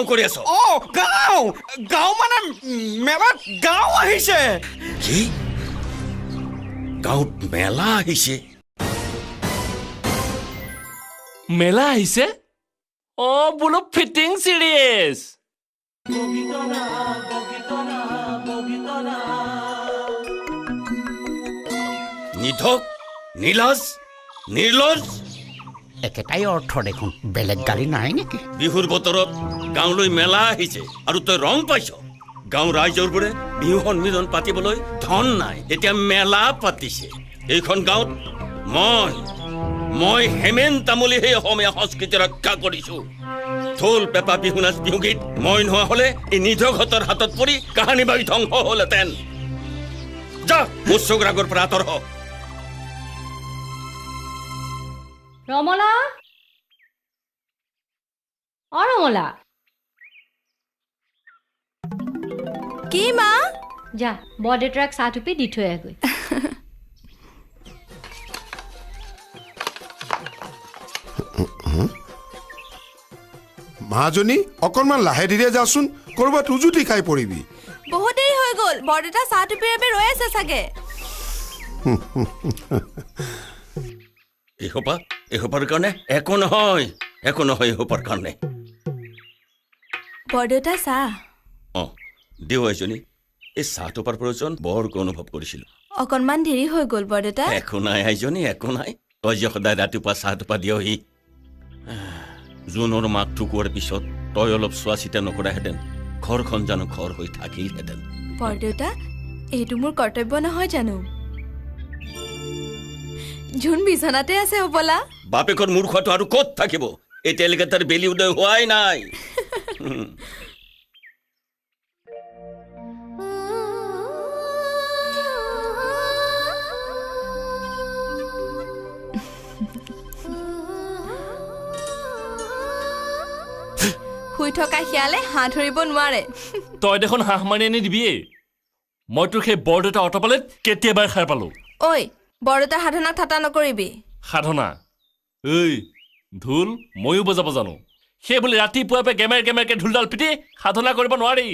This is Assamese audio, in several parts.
টং কৰি আছ গাঁও মানে মেলাত গাঁও আহিছে কি গাঁৱত মেলা আহিছে মেলা আহিছে বোলো ফিটিং চিৰিজ নিধক নীলাজ নিৰ্লজ একেটাই অৰ্থ দেখোন বেলেগ গালি নাই নেকি বিহুৰ বতৰত গাঁৱলৈ মেলা আহিছে আৰু তই ৰং পাইছ গাঁও ৰাইজৰ বোৰে বিহু সন্মিলন পাতিবলৈ ধন নাই এতিয়া মেলা পাতিছে এইখন গাঁৱত মই হেমেন তামুলী সেই অসমীয়া সংস্কৃতি ৰক্ষা কৰিছো ঢোল পেঁপা বিহু নাচ বিহুগীত মই নোহোৱা হলে এই নিধকহঁতৰ হাতত পৰি কাহানী বাৰী ধ্বংস হলহেঁতেন যা মোৰ চকুৰ আগৰ পৰা আঁতৰ হ ৰমলা ৰমলা কি মা যা বৰদেউতাক চাহ টুপি দি থৈ আহগৈ মাজনী অকণমান লাহে ধীৰে যাচোন কৰবাত উজুতি খাই পৰিবি বহুত দেৰি হৈ গ'ল বৰদেউতা চাহ টুপিৰ বাবে ৰৈ আছে চাগে এসোপাৰ কাৰণে একো নহয় এসোপাৰ কাৰণে বৰদেউতা চাহ দেউ এজনী এই চাহটোপাৰ প্ৰয়োজন বৰকৈ অনুভৱ কৰিছিলো অকণমান দেৰি হৈ গ'ল বৰদেউতা একো নাই আইজনী একো নাই তই যে সদায় ৰাতিপুৱা চাহটোপা দিয়হি জোনৰ মাক ঠুকোৱাৰ পিছত তই অলপ চোৱা চিতা নকৰাহেঁতেন ঘৰখন জানো ঘৰ হৈ থাকিলহেঁতেন বৰদেউতা এইটো মোৰ কৰ্তব্য নহয় জানো জোন বিছনাতে আছে হ'বলা বাপেকৰ মূৰ্খটো আৰু ক'ত থাকিব এতিয়ালৈকে তাৰ বেলি উদয় হোৱাই নাই শুই থকা শিয়ালে হাঁহ ধৰিব নোৱাৰে তই দেখোন হাঁহ মাৰি আনি দিবিয়ে মই তোৰ সেই বৰদেউতা অটপালে কেতিয়াবাই খাই পালো ঐ বৰদেউতাৰ সাধনাক ঠাট্টা নকৰিবি সাধনা ঐ ঢোল ময়ো বজাব জানো সেই বুলি ৰাতিপুৱাই গেমেৰকে ঢোলডাল পিটি সাধনা কৰিব নোৱাৰি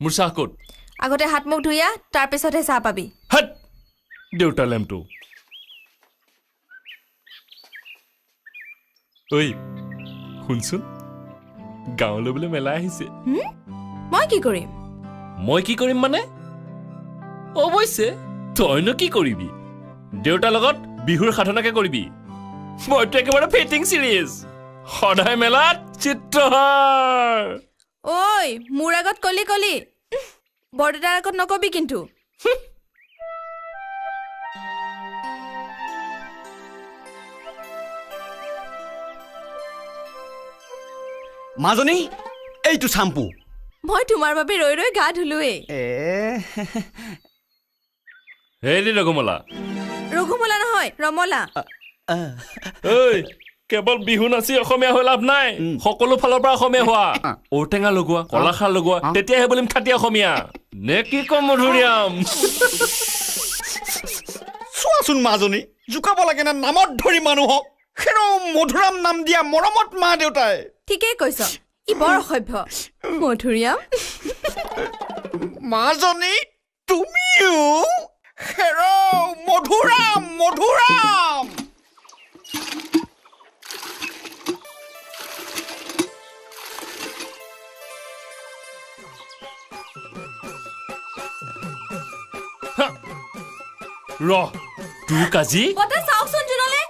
মোৰ চাহ ক'ত আগতে হাত মুখ ধুই আহ তাৰ পিছতহে চাহ পাবি হাত দেউতাৰ লেমটো ঐ শুনচোন গাঁৱলৈ বোলে মেলা আহিছে মই কি কৰিম মানে অৱশ্যে তইনো কি কৰিবি দেউতাৰ লগত বিহুৰ সাধনাকে কৰিবি মইতো একেবাৰে ফিটিং চিৰিজ সদায় মেলাত চিত্ৰহাৰ ঐ মোৰ আগত কলি বৰদেউতাৰ আগত নকবি কিন্তু মাজনী এইটো চাম্পু মই তোমাৰ বাবে ৰৈ ৰৈ গা ধুলোৱে হেৰি ৰঘুমলা নহয় ৰমলা ঐ কেৱল বিহু নাচি অসমীয়া হৈ লাভ নাই সকলো ফালৰ পৰা অসমীয়া হোৱা ঔটেঙা লগোৱা কলাখাৰ লগোৱা তেতিয়াহে বুলিম খাটি অসমীয়া নে কি কম মধুৰিয়াম চোৱাচোন মাজনী জোকাব লাগে না নামত ধৰি মানুহক হেৰ মধুৰাম নাম দিয়া মৰমত মা দেউতাই ঠিকেই কৈছ ই বৰ অসভ্য মধুৰিয়াম মাজনী তুমিও হেৰ মধুৰাম ৰ তোৰ কাজি বতা চাওকচোন জোনলে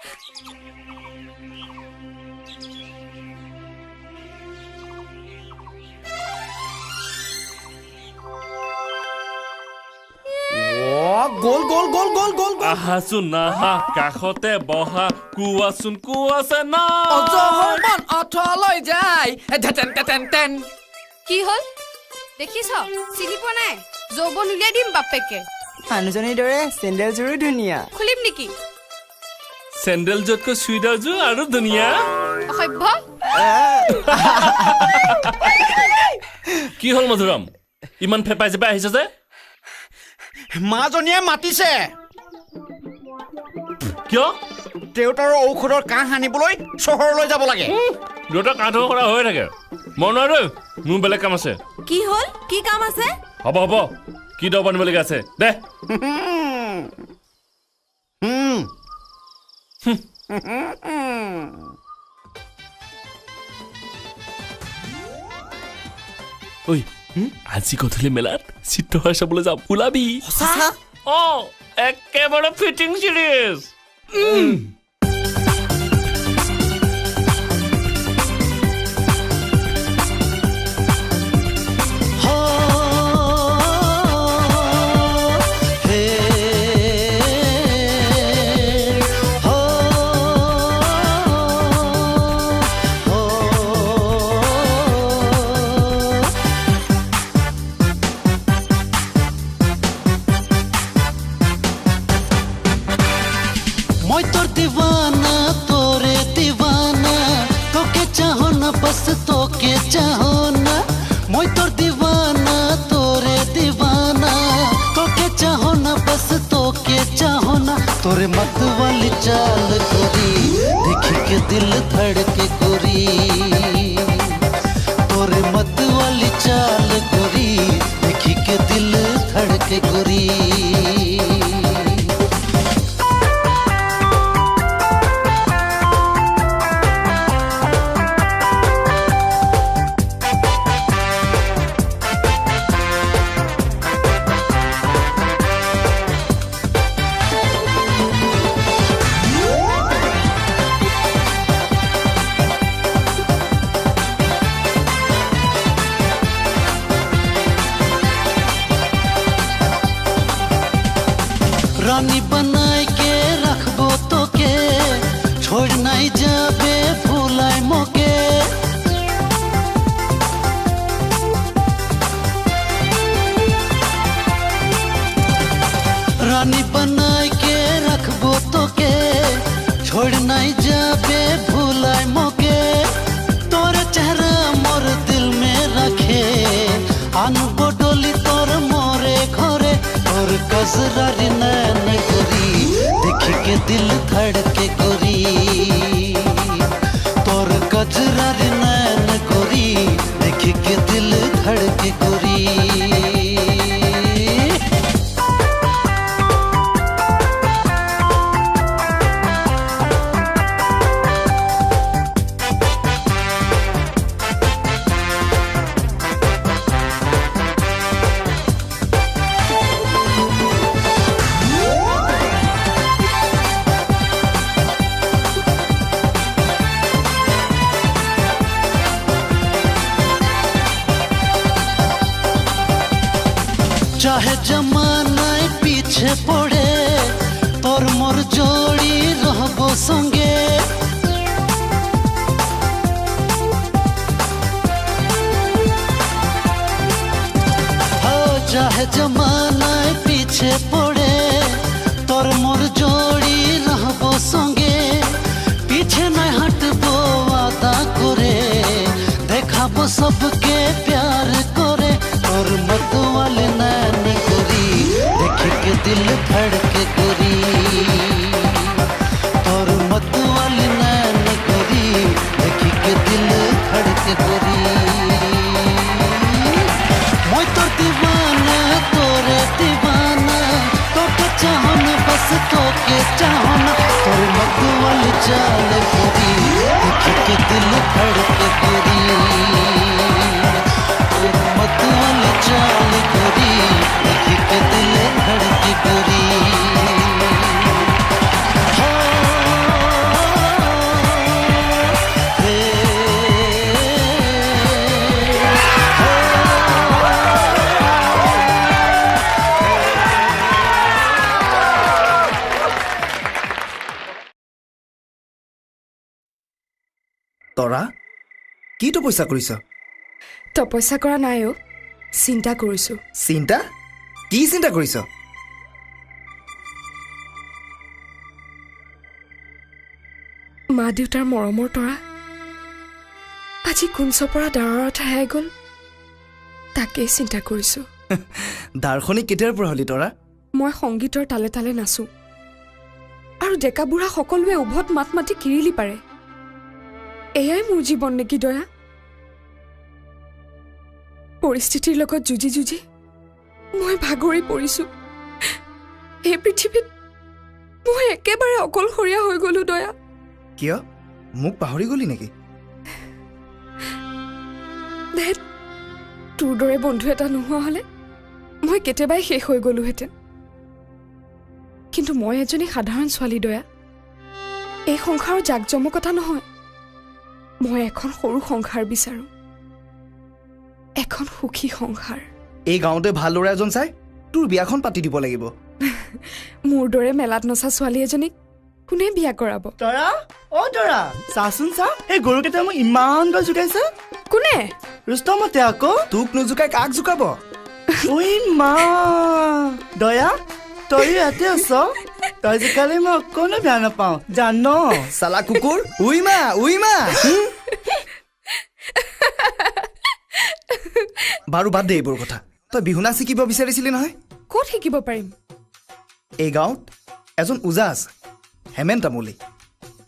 গ'ল আহাচোন নাহা কাষতে বহা কোৱাচোন কোৱাছে না অজহৰমন অথলৈ যায় তেন কি হ'ল দেখিছ চিনি পোৱা নাই যৌবন উলিয়াই দিম বাপেকে মানুহজনীৰ দৰে চেণ্ডেলযোৰো ধুনীয়া খুলিম নেকি চেণ্ডেল যতকৈ চুইদাৰযোৰ আৰু ধুনীয়া অসভ্য কি হ'ল মধুৰাম ইমান ফেপাই জেপাই আহিছ যে মাজনীয়ে মাতিছে কিয় দেউতাৰ ঔষধৰ কাহ আনিবলৈ চহৰলৈ যাব লাগে দুটা কাঠৰ কৰা হৈ থাকে মই নোৱাৰো মোৰ বেলেগ কাম আছে কি হ'ল কি কাম আছে হ'ব হ'ব কি দব আনিবলগীয়া আছে দে ঐ আজি গধূলি মেলাত চিত্ৰহাৰ চাবলৈ যাম ওলাবি অ' একেবাৰে ফিটিং চিৰিয়াছ तोरे मत वाली चाल गोरी देखी के दिल धड़के गोरी तोरे मत वाली चाल गोरी देखी के दिल धड़के गोरी रानी बनाए के रखबो तो के छोड़ नहीं जाबे भूलाए मोके रानी बनाए के रखबो तो के छोड़ नहीं जाबे भूलाए मोके तोरे चेहरा मोर दिल में रखे अनबो डोली तोर मोरे घरे और कजरारी नैन गोरी देखी के दिल धड़के गोरी तोर कजरारी नैन गोरी देखी के दिल धड़के गोरी चाहे जमाना पीछे पड़े तोर मोर जोड़ी रहबो संगे हो चाहे जमाना पीछे पड़े तोर मोर जोड़ी रहबो संगे पीछे नहीं हटबो वादा करे देखाबो सबके प्यार करे और मत वाले नैन गोरी देखी के दिल धड़के गोरी और मत वाले नैन गोरी देखी के दिल धड़के गोरी मैं तो दीवाना तोरे दीवाना तोके चाहन बस तोके चाहन तोर मत वाली चाल गोरी देखी के दिल धड़के गोरी मत वाली चाल गोरी देखी के दिल धड़के गोरी তৰা কি তপস্যা কৰিছ তপস্যা কৰা নাই অ চিন্তা কৰিছো চিন্তা কি চিন্তা কৰিছ মা দেউতাৰ মৰমৰ তৰা আজি কোনচৰ পৰা ডাৱৰত হেৰাই গ'ল তাকেই চিন্তা কৰিছো দাৰ্শনিক কেতিয়াৰ পৰা হলি তৰা মই সংগীতৰ তালে তালে নাচো আৰু ডেকা বুঢ়া সকলোৱে উভত মাত মাতি কিৰিলি পাৰে এয়াই মোৰ জীৱন নেকি দয়া পৰিস্থিতিৰ লগত যুঁজি যুঁজি মই ভাগৰি পৰিছো এই পৃথিৱীত মই একেবাৰে অকলশৰীয়া হৈ গলো দয়া কিয় মোক পাহৰি গলি নেকি দেখ তোৰ দৰে বন্ধু এটা নোহোৱা হলে মই কেতিয়াবাই শেষ হৈ গলোহেঁতেন কিন্তু মই এজনী সাধাৰণ ছোৱালী দয়া এই সংসাৰৰ জাকজমকতা নহয় মই এখন সৰু সংসাৰ বিচাৰো এখন সুখী সংসাৰ এই গাঁৱতে ভাল ল'ৰা এজন চাই তোৰ বিয়াখন পাতি দিব লাগিব মোৰ দৰে মেলাত নচা ছোৱালী এজনীক কোনে বিয়া কৰাব তৰা অ তৰা চাচোন চা এই গৰুকেইটা মোক ইমান গা জোকাইছে কোনে ৰুস্তমতে আকৌ তোক নুজুকাই কাক জোকাব ঐ মা দয়া তই ইয়াতে আছ তই জোকালে মই অকণো বেয়া নাপাওঁ জান চালা কুকুৰ উইমা বাৰু বাদ দে এইবোৰ কথা তই বিহু নাচ শিকিব বিচাৰিছিলি নহয় ক'ত শিকিব পাৰিম এই গাঁৱত এজন ওজা আছে হেমেন তামুলী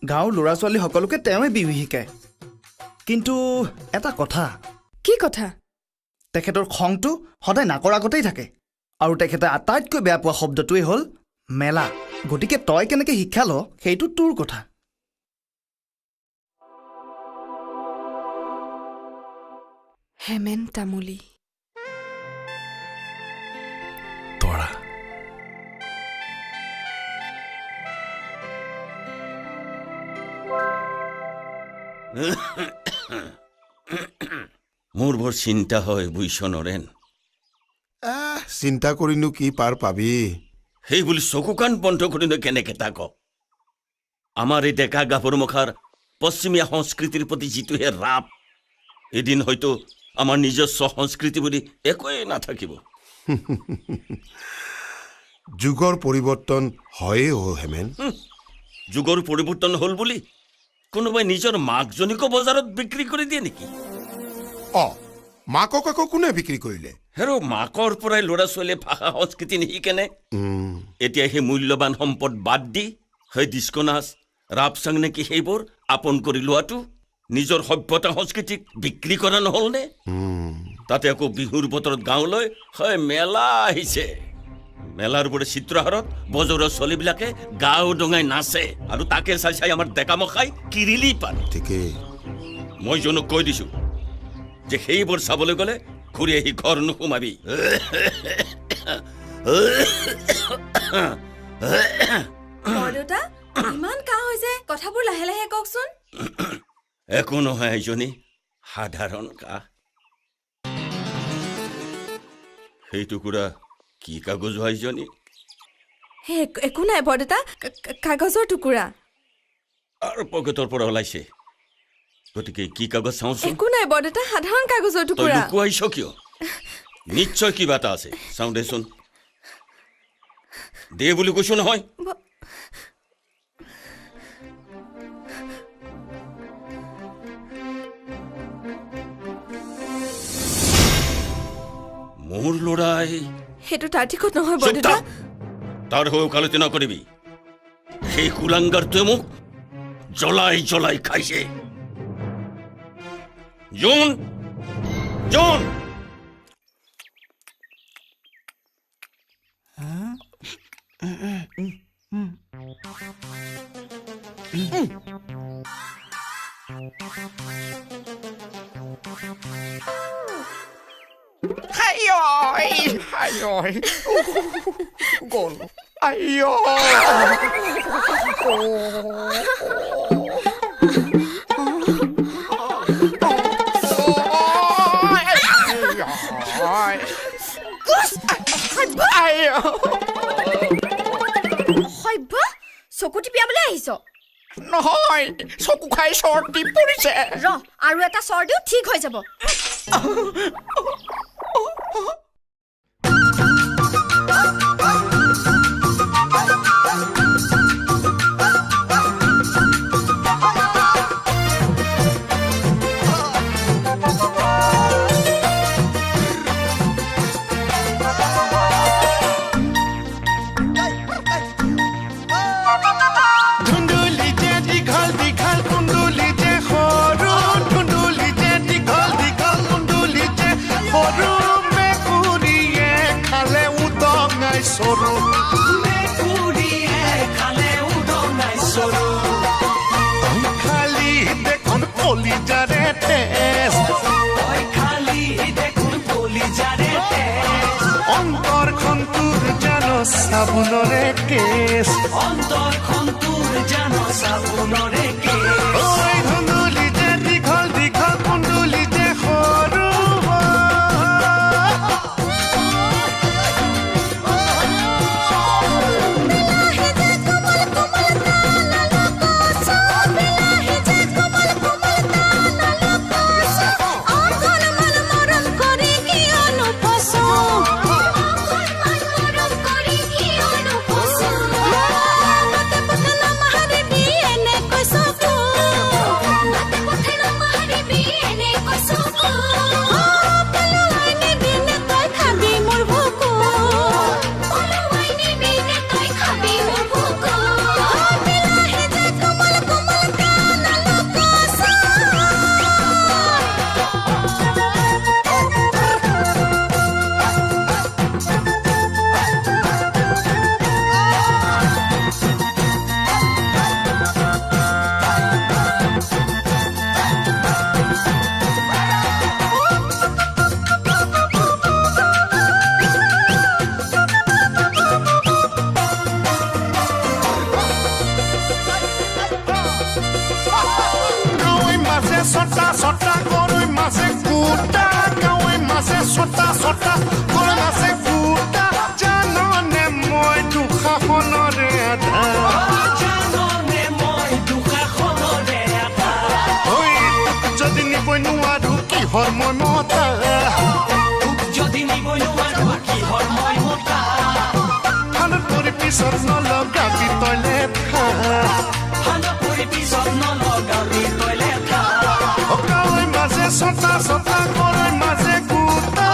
গাঁৱৰ ল'ৰা ছোৱালী সকলোকে তেওঁৱে বিহু শিকায় কিন্তু এটা কথা কি কথা তেখেতৰ খংটো সদায় নাকৰ আগতেই থাকে আৰু তেখেতে আটাইতকৈ বেয়া পোৱা শব্দটোৱেই হ'ল মেলা গতিকে তই কেনেকৈ শিক্ষা ল সেইটো তোৰ কথা হেমেন তামুলী তৰা মোৰ বৰ চিন্তা হয় বুইছ নৰেন চিন্তা কৰিনো কি পাৰ পাবি সেই বুলি চকু কাণ বন্ধ কৰিনো কেনেকে তাক আমাৰ এই ডেকা গাভৰু মুখাৰ পশ্চিমীয়া সংস্কৃতিৰ প্ৰতি যিটোহে ৰাপ এদিন হয়তো আমাৰ নিজস্ব সংস্কৃতি বুলি একোৱেই নাথাকিব যুগৰ পৰিৱৰ্তন হয়ে হেমেন যুগৰ পৰিৱৰ্তন হ'ল বুলি কোনোবাই নিজৰ মাকজনীকো বজাৰত বিক্ৰী কৰি দিয়ে নেকি মাকক আকৌ কোনে বিক্ৰী কৰিলে হেৰ মাকৰ পৰাই ল'ৰা ছোৱালীয়ে ভাষা সংস্কৃতি নিশিকেনে এতিয়া সেই মূল্যৱান সম্পদ বাদ দি সেই ডিস্কো নাচ ৰাপ চাং নেকি সেইবোৰ আপোন কৰি লোৱাটো নিজৰ সভ্যতা সংস্কৃতিক বিক্ৰী কৰা নহ'লনে তাতে আকৌ বিহুৰ বতৰত গাঁৱলৈ হয় মেলা আহিছে মেলাৰ বোৰে চিত্ৰহাৰত বজৰৰ ছোৱালীবিলাকে গাঁও ডঙাই নাচে আৰু তাকে চাই চাই আমাৰ ডেকামখাই কিৰিলি পাৰে ঠিকেই মই জনক কৈ দিছো যে সেইবোৰ চাবলৈ গ'লে ঘূৰি আহি ঘৰ নোসোমাবি দেউতা ইমান কাহ হৈছে কথাবোৰ লাহে লাহে কওকচোন একো নহয় এজনী সাধাৰণ কাহ সেই টুকুৰা কি কাগজ হয় এজনী একো নাই বৰদেউতা কাগজৰ টুকুৰা আৰু পকেটৰ পৰা ওলাইছে গতিকে কি কাগজ চাওঁচোন একো নাই বৰদেউতা সাধাৰণ কাগজৰ তই টুকুৰা লুকুৱাইছ কিয় নিশ্চয় কিবা এটা আছে চাওঁ দেচোন দে বুলি কৈছো নহয় মোৰ ল'ৰাই সেইটো তাৰ ঠিকত নহয় বৰদেউতা তাৰ হৈ ওকালতি নকৰিবি সেই কুলাংগাৰটোৱে মোক জ্বলাই জ্বলাই খাইছে জোন জোন গ'ল আইঅ চকু টিপিয়াবলৈ আহিছ নহয় চকু খাই চৰ্দি পৰিছে আৰু এটা চৰ্দিও ঠিক হৈ যাব ধুন্দুলি যে দীঘল দীঘল কুন্দুলি যে সৰু সৰু মেকুৰীয়ে খালে উদঙাই সৰু খালি দেখোন কলিজাৰে তেজ খালি দেখোন কলিজাৰে তেজ অন্তৰখন তোৰ জানো চাবোনৰে কেছ অন্তৰখন তোৰ জানো চাবোনৰে কেছ ঐ ধুন্দুলি যে দীঘল দীঘল কুন্দুলি যে সৰু Sota sota koroi mase kuta kawe mase sota sota koroi mase kuta janone moi dukha honore ada janone moi dukha honore ada oi jodi ni boinu aru ki hormon mota jodi ni boinu aru ki hormon mota hana puri pisor no logabi toilet hana puri pisor no logabi toilet Sota sota koroi maze kuta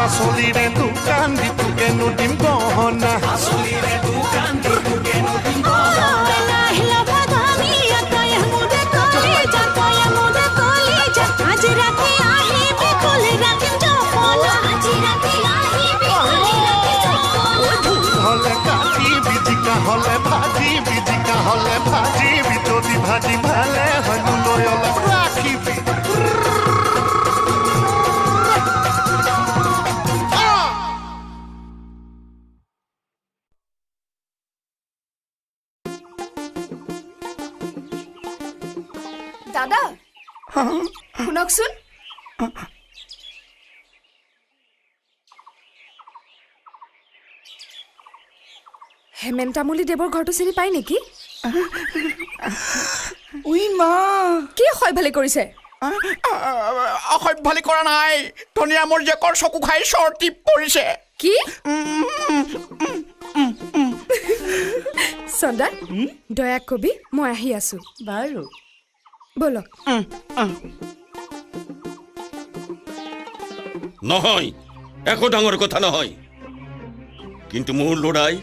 Pasolire dukkan di tukenu dim gona Pasolire dukkan di tukenu dim gona Lahila badami ataya mude koli ja toya mude koli ja aaj rati ahi be koli rati jopona aaj rati ahi be koli rati jopona hole kati bijika hole bhaji bijodi bhaji bhale hanu loyala rakhi দাদা শুনকচোন হেমেন তামুলী দেৱৰ ঘৰটো চিনি পায় নেকি উই মা কি হয় ভালে কৰিছে অসভ্যালি কৰা নাই ধনীৰামৰ জীয়েকৰ চকু খাই চৰ্টি পৰিছে কি চন্দা দয়া কবি মই আহি আছো বাৰু বলক নহয় একো ডাঙৰ কথা নহয় কিন্তু মোৰ ল'ৰাই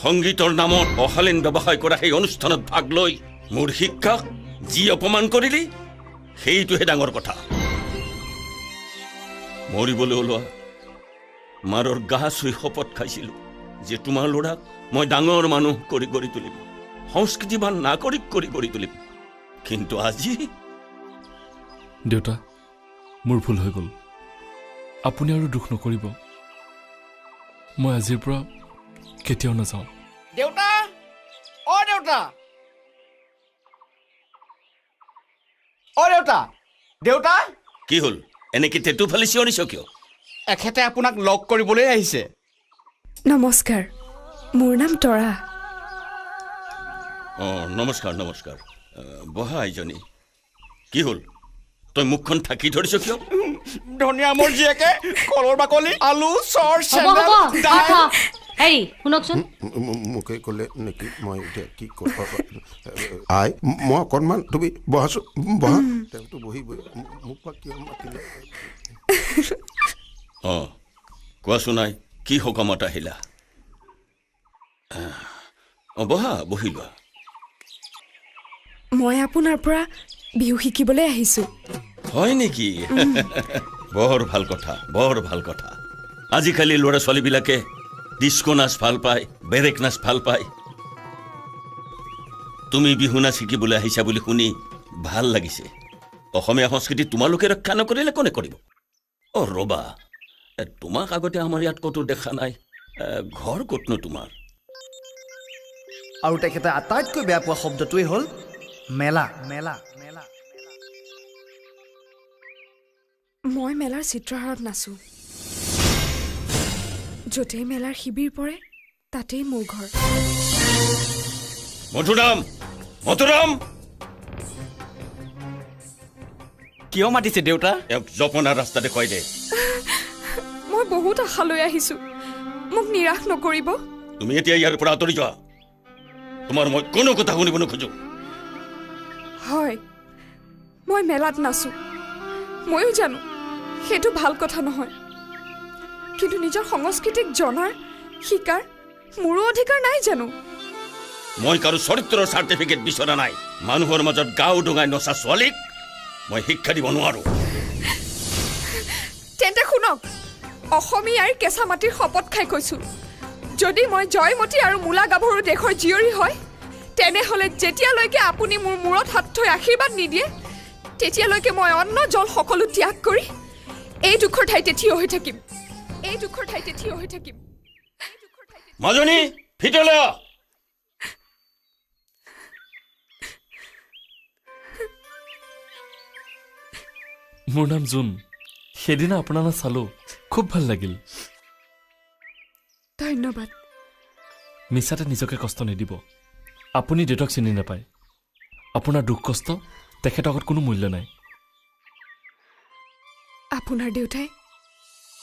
সংগীতৰ নামত অশালীন ব্যৱসায় কৰা সেই অনুষ্ঠানত ভাগ লৈ মোৰ শিক্ষাক যি অপমান কৰিলি সেইটোহে ডাঙৰ কথা মৰিবলৈ ওলোৱা মাৰৰ গা চুই শপত খাইছিলোঁ যে তোমাৰ ল'ৰাক মই ডাঙৰ মানুহ কৰি কৰি তুলিম সংস্কৃতিবান নাগৰিক কৰি কৰি তুলিম কিন্তু আজি দেউতা মোৰ ভুল হৈ গ'ল আপুনি আৰু দুখ নকৰিব মই আজিৰ পৰা কেতিয়াও নাযাওঁ দেউতা অ দেউতা অ দেউতা দেউতা কি হ'ল এনেকে টেটু ফালি চিঞৰিছ কিয় এখেতে আপোনাক লগ কৰিবলৈ আহিছে নমস্কাৰ মোৰ নাম তৰা নমস্কাৰ নমস্কাৰ বহা আইজনী কি হ'ল তই মুখখন ঢাকি ধৰিছ কিয় ধনীৰামৰ জীয়েকে কলৰ বাকলি আলু চৰ হ'ব চেণ্ডেল হ'ব দাইল হেৰি শুনকচোন মোকে ক'লে নেকি মই এতিয়া কি কৰিব আই মই অকণমান তুমি বহাচোন বহা তেওঁতো বহিবই মোক বা কিয় মাতিলে কোৱাচোন নাই কি সকামত আহিলা বহা বহি লোৱা মই আপোনাৰ পৰা বিহু শিকিবলৈ আহিছোঁ হয় নেকি বৰ ভাল কথা আজিকালি ল'ৰা ছোৱালীবিলাকে ডিস্কো নাচ ভাল পায় বেৰেক নাচ ভাল পায় তুমি বিহু নাচ শিকিবলৈ আহিছা বুলি শুনি ভাল লাগিছে অসমীয়া সংস্কৃতি তোমালোকে ৰক্ষা নকৰিলে কোনে কৰিব ৰবা তোমাক আগতে আমাৰ ইয়াত ক'তো দেখা নাই ঘৰ ক'তনো তোমাৰ আৰু তেখেতে আটাইতকৈ বেয়া পোৱা শব্দটোৱেই হ'ল মেলা মেলা মেলা মই মেলাৰ চিত্ৰহাৰত নাচোঁ য'তেই মেলাৰ শিবিৰ পৰে তাতেই মোৰ ঘৰ মথুৰাম কিয় মাতিছে দেউতা এক জপনাৰ ৰাস্তা দেখুৱাই দে মই বহুত আশা লৈ আহিছোঁ মোক নিৰাশ নকৰিব তুমি এতিয়া ইয়াৰ পৰা আঁতৰি যোৱা তোমাৰ মই কোনো কথা শুনিব নোখোজো হয় মই মেলাত নাচোঁ ময়ো জানো সেইটো ভাল কথা নহয় কিন্তু নিজৰ সংস্কৃতিক জনাৰ শিকাৰ মোৰো অধিকাৰ নাই জানো মই কাৰো চৰিত্ৰৰ চাৰ্টিফিকেট বিচৰা নাই মানুহৰ মাজত গাও ডঙাই নচা ছোৱালীক মই শিক্ষা দিব নোৱাৰো তেন্তে শুনক অসমীয়াৰ কেঁচা মাটিৰ শপত খাই কৈছোঁ যদি মই জয়মতী আৰু মূলা গাভৰু দেশৰ জীয়ৰী হয় তেনেহ'লে যেতিয়ালৈকে আপুনি মোৰ মূৰত হাত থৈ আশীৰ্বাদ নিদিয়ে তেতিয়ালৈকে মই অন্ন জল সকলো ত্যাগ কৰি এই দুখৰ ঠাইতে থিয় হৈ থাকিম মাজনী ভিতৰলৈ আহ মোৰ নাম জোন সেইদিনা আপোনাৰ চালোঁ খুব ভাল লাগিল ধন্যবাদ মিছাতে নিজকে কষ্ট নিদিব আপুনি দেউতাক চিনি নাপায় আপোনাৰ দুখ কষ্ট তেখেতৰ আগত কোনো মূল্য নাই আপোনাৰ দেউতাই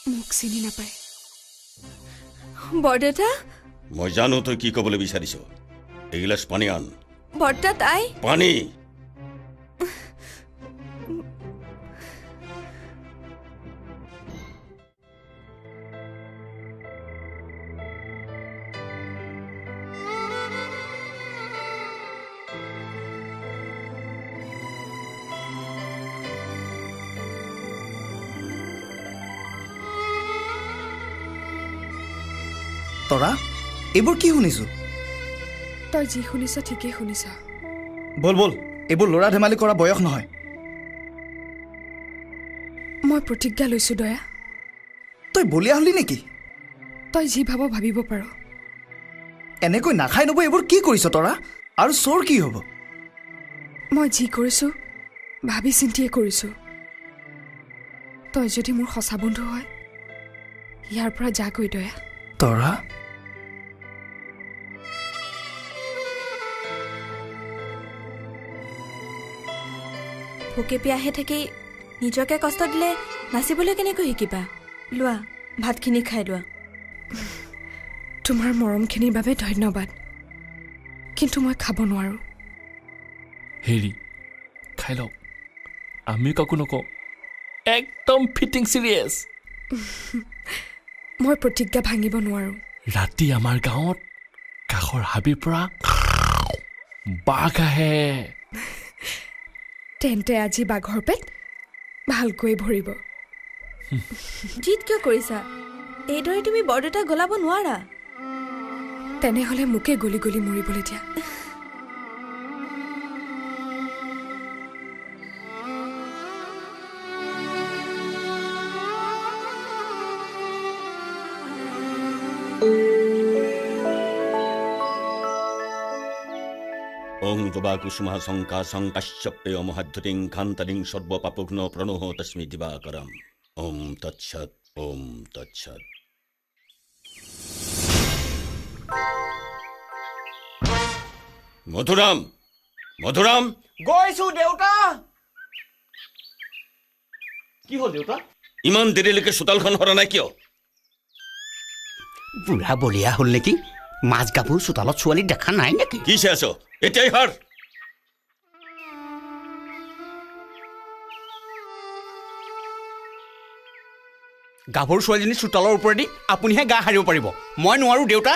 মোক চিনি নাপায় বৰদেউতা মই জানো তই কি ক'বলৈ বিচাৰিছ এগিলাচ পানী আন বৰ্তা তাই পানী তৰা এইবোৰ কি শুনিছোঁ তই যি শুনিছ ঠিকেই শুনিছ বল বল এইবোৰ ল'ৰা ধেমালি কৰা বয়স নহয় মই প্ৰতিজ্ঞা লৈছোঁ দয়া তই বলিয়া হলি নেকি তই যি ভাব ভাবিব পাৰ এনেকৈ নাখাই নব এইবোৰ কি কৰিছ তৰা আৰু চোৰ কি হ'ব মই যি কৰিছোঁ ভাবি চিন্তিয়ে কৰিছোঁ তই যদি মোৰ সঁচা বন্ধু হয় ইয়াৰ পৰা যা গৈ দয়া তৰা ভোকে পিয়াহে থাকি নিজকে কষ্ট দিলে নাচিবলৈ কেনেকৈ শিকিবা লোৱা ভাতখিনি খাই লোৱা তোমাৰ মৰমখিনিৰ বাবে ধন্যবাদ কিন্তু মই খাব নোৱাৰো হেৰি খাই লওক আমি কাকো নকওঁ একদম ফিটিং চিৰিয়াছ মই প্ৰতিজ্ঞা ভাঙিব নোৱাৰো ৰাতি আমাৰ গাঁৱত কাষৰ হাবিৰ পৰা বাঘ আহে তেন্তে আজি বাঘৰ পেট ভালকৈ ভৰিব জিত কিয় কৰিছা এইদৰে তুমি বৰদেউতা গলাব নোৱাৰা তেনেহ'লে মোকে গলি গলি মৰিবলৈ দিয়া ওং জবা কুসুমা শঙ্কা শঙ্কাশ্যপ্ৰেয় মহাদ্যতিং খান্তৰিং সৰ্বপাপঘ্ন প্ৰণোহ তস্মি দিবাকৰম ওম তৎসৎ ওম তৎসৎ মধুৰাম মধুৰাম গৈছো দেউতা কি হ'ল দেউতা ইমান দেৰিলৈকে চোতালখন সৰা নাই কিয় বুঢ়া বলিয়া হ'ল নেকি মাছ গাভৰু চোতালত ছোৱালী দেখা নাই নেকি কি চাই আছ এতিয়াই সাৰ গাভৰু ছোৱালীজনী চোতালৰ ওপৰেদি আপুনিহে গা সাৰিব পাৰিব মই নোৱাৰো দেউতা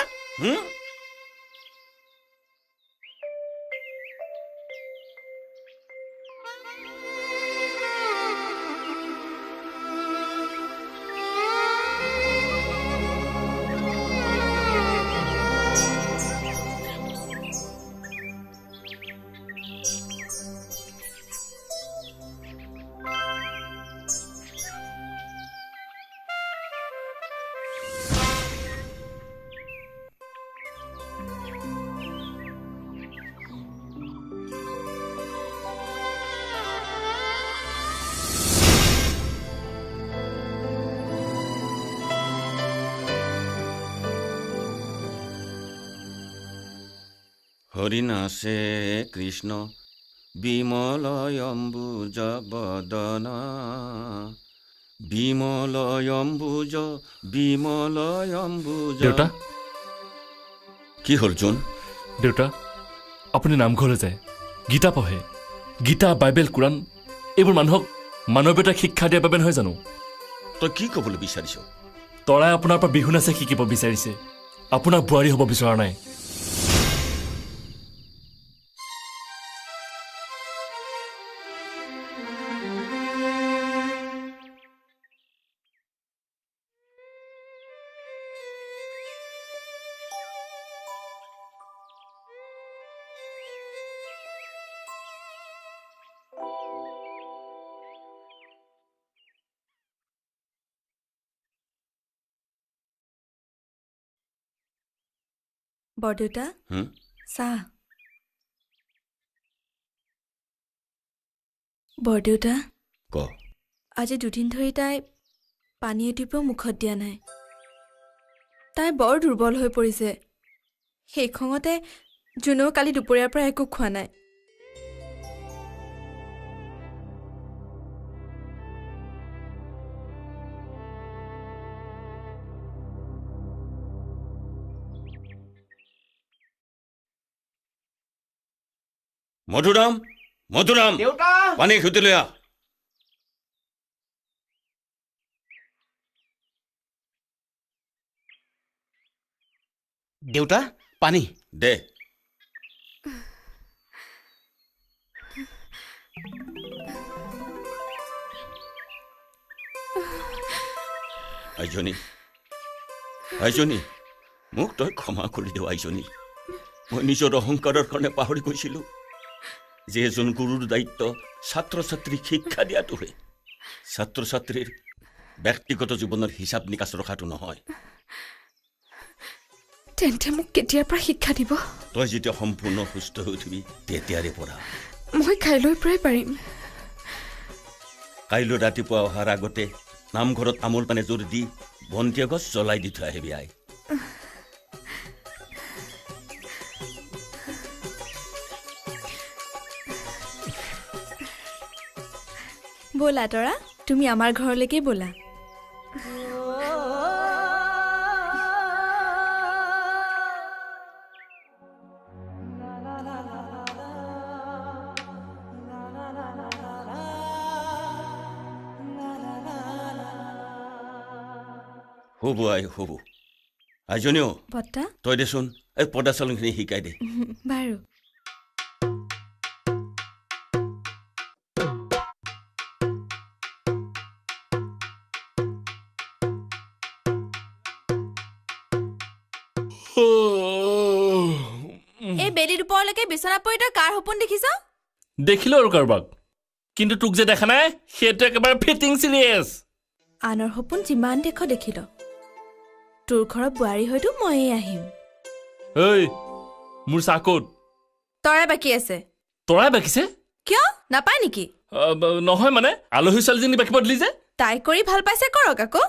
হরিনাশে কৃষ্ণ বিমলয়ম্বুজ বদনা বিমলয়ম্বুজ বিমলয়ম্বুজ দেউতা কি হ'ল জোন দেউতা আপুনি নামঘৰলৈ যায় গীতা পঢ়ে গীতা বাইবেল কোৰাণ এইবোৰ মানুহক মানৱীয়তাক শিক্ষা দিয়াৰ বাবে নহয় জানো তই কি ক'বলৈ বিচাৰিছ তৰাই আপোনাৰ পৰা বিহু নাচে শিকিব বিচাৰিছে আপোনাক বোৱাৰী হ'ব বিচৰা নাই বৰদেউতা চাহ বৰদেউতা ক আজি দুদিন ধৰি তাই পানী এটিপো মুখত দিয়া নাই তাই বৰ দুৰ্বল হৈ পৰিছে সেই খঙতে জুনেও কালি দুপৰীয়াৰ পৰা একো খোৱা নাই মধুৰাম মধুৰাম দেউতা পানী খুটি লৈ আহ দেউতা পানী দে আইজনী আইজনী মোক তই ক্ষমা কৰি দিওঁ আইজনী মই নিজৰ অহংকাৰৰ কাৰণে পাহৰি গৈছিলোঁ যে এজন গুৰুৰ দায়িত্ব ছাত্ৰ ছাত্ৰীক শিক্ষা দিয়াটোহে ছাত্ৰ ছাত্ৰীৰ ব্যক্তিগত জীৱনৰ হিচাপ নিকাচ ৰখাটো নহয় তেন্তে মোক কেতিয়াৰ পৰা শিক্ষা দিব তই যেতিয়া সম্পূৰ্ণ সুস্থ হৈ উঠিবি তেতিয়াৰে পৰা মই কাইলৈ পৰাই পাৰিম কাইলৈ ৰাতিপুৱা অহাৰ আগতে নামঘৰত তামোল পানী জোৰ দি বন্তি গছ জ্বলাই দি থৈ আহিবি আই ব'লা তৰা তুমি আমাৰ ঘৰলৈকে ব'লা হ'ব আই হ'ব আইজনীও বৰ্তা তই দেচোন এই পদা চালনখিনি শিকাই দে বাৰু এই বেলি দুপৰলৈকে বিচনা পৰি তই কাৰ সপোন দেখিছ দেখিলো আৰু কাৰোবাক কিন্তু তোক যে দেখা নাই সেইটো একেবাৰে ফিটিং চিৰিয়াছ আনৰ সপোন যিমান দেখ দেখিল তোৰ ঘৰত বোৱাৰী হয়তো ময়ে আহিম ঐ মোৰ চাকত তৰাই বাকী আছে তৰাই বাকিছে কিয় নাপায় নেকি নহয় মানে আলহী ছোৱালীজনী বাকিব দিলি যে তাই কৰি ভাল পাইছে কৰক আকৌ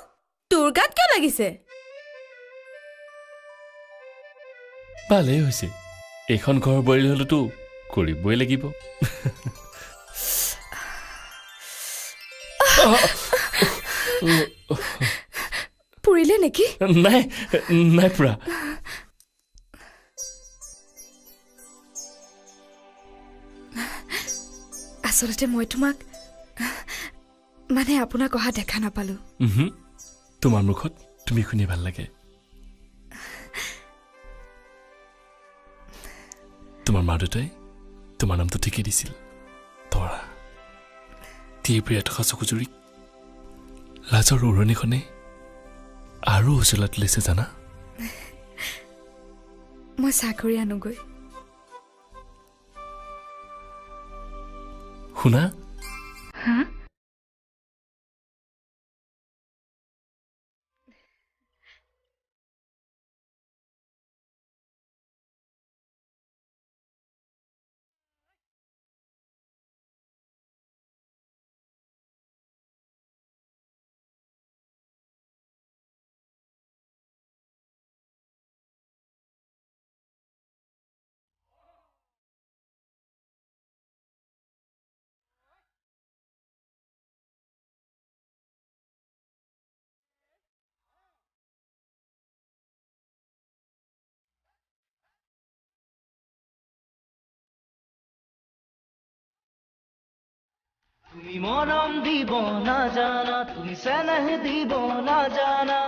তোৰ গাত কিয় লাগিছে ভালেই হৈছে এইখন ঘৰ বইল হলেতো কৰিবই লাগিব পুৰিলে নেকি নাই নাই পুৰা আচলতে মই তোমাক মানে আপোনাক অহা দেখা নাপালো তোমাৰ মুখত তুমি শুনি ভাল লাগে তোমাৰ মা দেউতাই তোমাৰ নামটো ঠিকেই দিছিল তৰা তীব্ৰিয়া থকা চকুজুৰি লাজৰ উৰণিখনে আৰু উজলাত লৈছে জানা মই চাকৰি আনোগৈ শুনা হা তুমি মৰম দিব নাজানা তুমি চেনেহ দিব নাজানা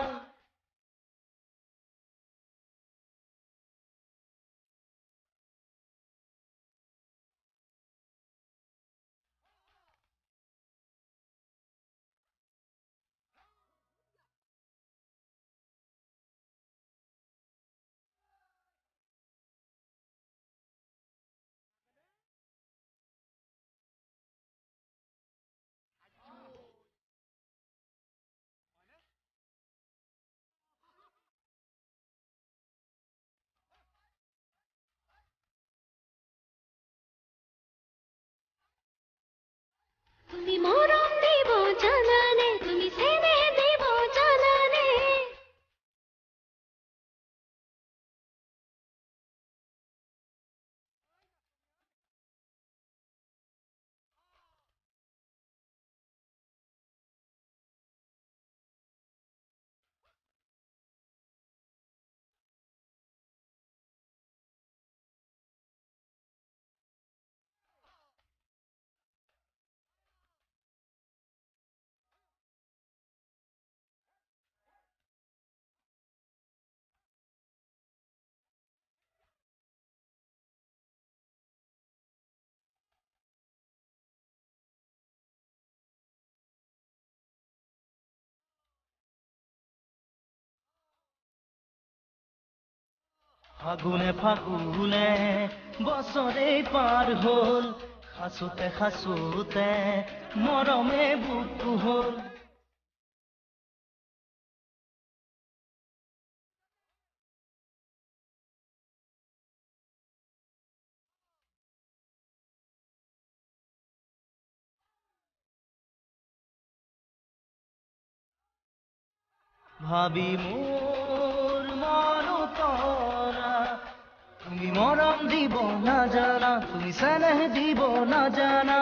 তুমি মৰম দিব জানানে তুমি চেনেহ দিব জানানে ফাগুনে ফাগুনে বছৰে পাৰ হ'ল খাচোতে খাচোতে মৰমে বুকু হ'ল ভাবি মোৰ মন তৰা তুমি মৰম দিব নাজানা তুমি চেনেহ দিব নাজানা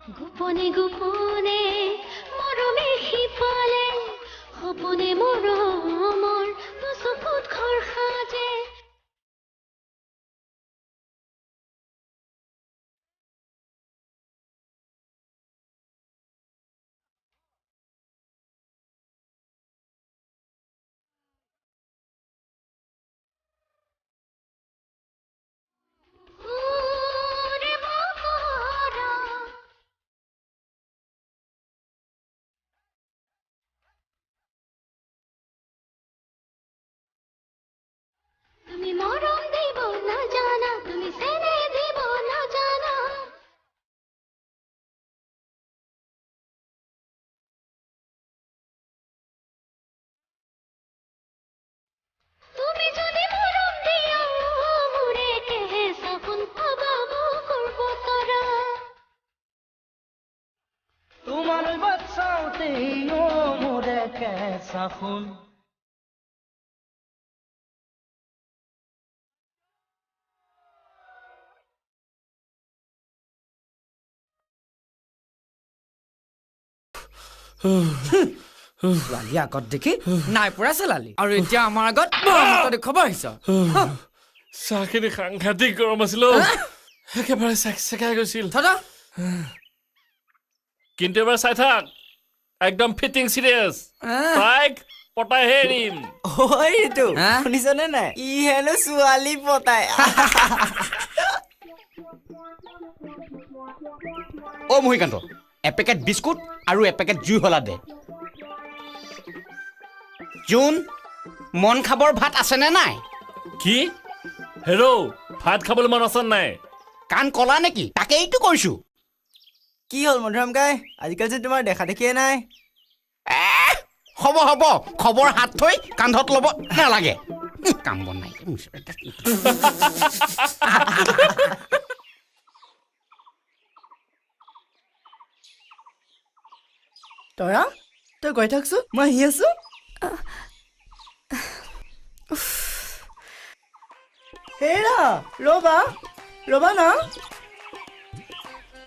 গোপনে গোপনে মৰমে শিপালে সপোনে মৰমৰ চকুত ঘৰ সাজে তুমি মৰম দিব নাজানা তুমি চেনেহ দিব নাজানা তুমি যদি মৰম দিয়া মোৰে কেঁচা সোণ পাবা কৰিব তৰা তোমাৰ বাচ্চাতে ও মোৰে কেসা খুন ছোৱালী আগত দেখি নাই পৰা চেলালি আৰু এতিয়া আমাৰ আগত মৰমত দেখুৱাব আহিছ চাহখিনি সাংঘাতিক গৰম আছিল একেবাৰে চেকচেকাই গৈছিল কিন্তু এবাৰ চাই থাক একদম ফিটিং চিৰিয়াছ তাইক পতাইহে এৰিম ঐটো শুনিছনে নাই ই হেনো ছোৱালী পতাই অ মহিকান্ত এপেকেট বিস্কুট আৰু এপেকেট জুই হলা দে জোন মন খাবৰ ভাত আছেনে নাই কি হেৰো ভাত খাবলৈ মন আছে নাই কাণ কলা নেকি তাকেইতো কৈছো কি হ'ল মধুৰাম কাই আজিকালি যে তোমাৰ দেখা দেখিয়ে নাই হ'ব হ'ব খবৰ হাত থৈ কান্ধত ল'ব নালাগে কাম বন নাই তৰা তই গৈ থাকছো মই আহি আছো হেৰা ৰবা ৰবা না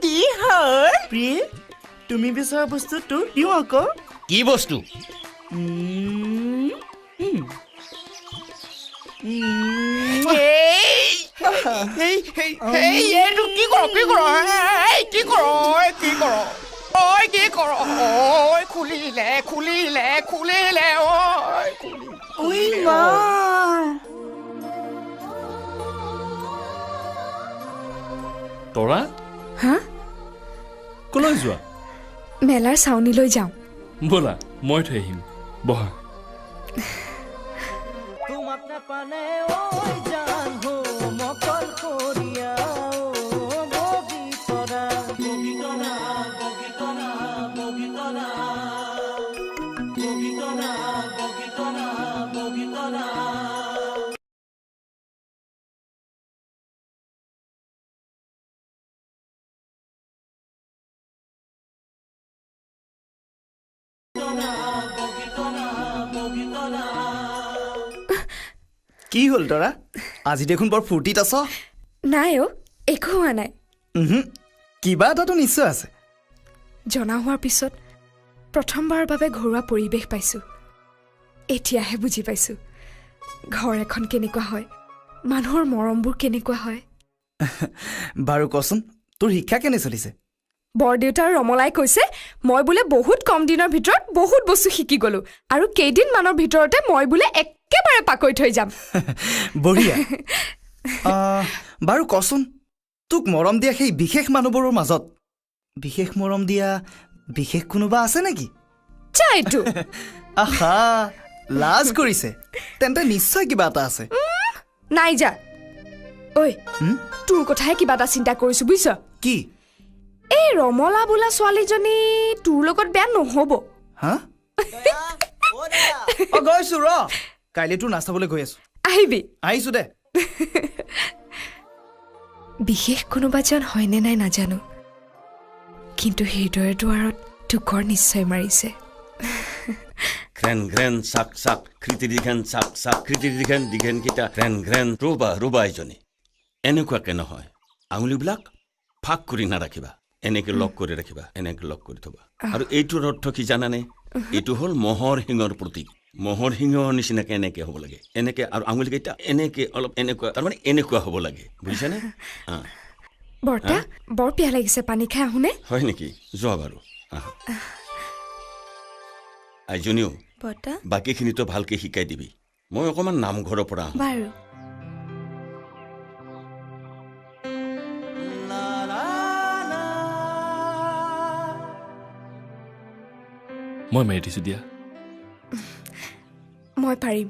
কি হ'ল প্ৰিয় তুমি বিচৰা বস্তুটো দিওঁ আকৌ কি বস্তু খুলিলে খুলিলে খুলিলে তৰা হা কলৈ যোৱা মেলাৰ চাউনিলৈ যাওঁ ব'লা মই থৈ আহিম বহা তোমাক নাপালে ঐ জান হো মকল কৰিয়া বগিতৰা বগিতৰা বগিতৰা বগিতৰা বগিতৰা বগিতৰা বগিতৰা কি হ'ল তৰা আজি দেখোন বৰ ফূৰ্তিত আছ নাই অ' একো হোৱা নাই কিবা এটাতো নিশ্চয় আছে জনা হোৱাৰ পিছত প্ৰথমবাৰৰ বাবে ঘৰুৱা পৰিৱেশ পাইছোঁ এতিয়াহে বুজি পাইছোঁ ঘৰ এখন কেনেকুৱা হয় মানুহৰ মৰমবোৰ কেনেকুৱা হয় বাৰু কচোন তোৰ শিক্ষা কেনে চলিছে বৰদেউতাৰ ৰমলাই কৈছে মই বোলে বহুত কম দিনৰ ভিতৰত বহুত বস্তু শিকি গ'লো আৰু কেইদিনমানৰ ভিতৰতে মই বোলে একেবাৰে পাকৈ থৈ যাম বঢ়িয়া বাৰু কচোন তোক মৰম দিয়া সেই বিশেষ মানুহবোৰৰ মাজত বিশেষ মৰম দিয়া বিশেষ কোনোবা আছে নেকি চাইটো আহা লাজ কৰিছে তেন্তে নিশ্চয় কিবা এটা আছে নাই যা ঐ তোৰ কথাহে কিবা এটা চিন্তা কৰিছোঁ বুজিছ কি এই ৰমলা বোলা ছোৱালীজনী তোৰ লগত বেয়া নহ'ব হা গৈছো ৰ কাইলৈ তোৰ নাচাবলৈ গৈ আছো আহিবি আহিছো দে বিশেষ কোনোবা যেন হয়নে নাই নাজানো কিন্তু হৃদয়ৰ দুৱাৰত দুখৰ নিশ্চয় মাৰিছে ঘ্ৰেন ঘ্ৰেন চাক চাক কৃতিদিঘেন চাক চাক কৃতিদিঘেন দিঘেনকেইটা ঘ্ৰেন ঘ্ৰেন ৰ'বা ৰ'বা এজনী এনেকুৱাকে নহয় আঙুলিবিলাক ফাক কৰি নাৰাখিবা এনেকে লক কৰি ৰাখিবা এনেকে লক কৰি থবা আৰু এইটোৰ অৰ্থ কি জানানে এইটো হ'ল মহৰ শিঙৰ প্ৰতীক মহৰ শিঙৰ নিচিনাকে এনেকে হ'ব লাগে এনেকে আৰু আঙুলি কেইটা এনেকে অলপ এনেকুৱা তাৰমানে এনেকুৱা হ'ব লাগে বুজিছানে বৰ্তা বৰ পিয়া লাগিছে পানী খাই আহোনে হয় নেকি যোৱা বাৰু আইজনীও বৰ্তা বাকীখিনিতো ভালকে শিকাই দিবি মই অকণমান নামঘৰৰ পৰা আহোঁ বাৰু মই মাৰি দিছোঁ দিয়া মই পাৰিম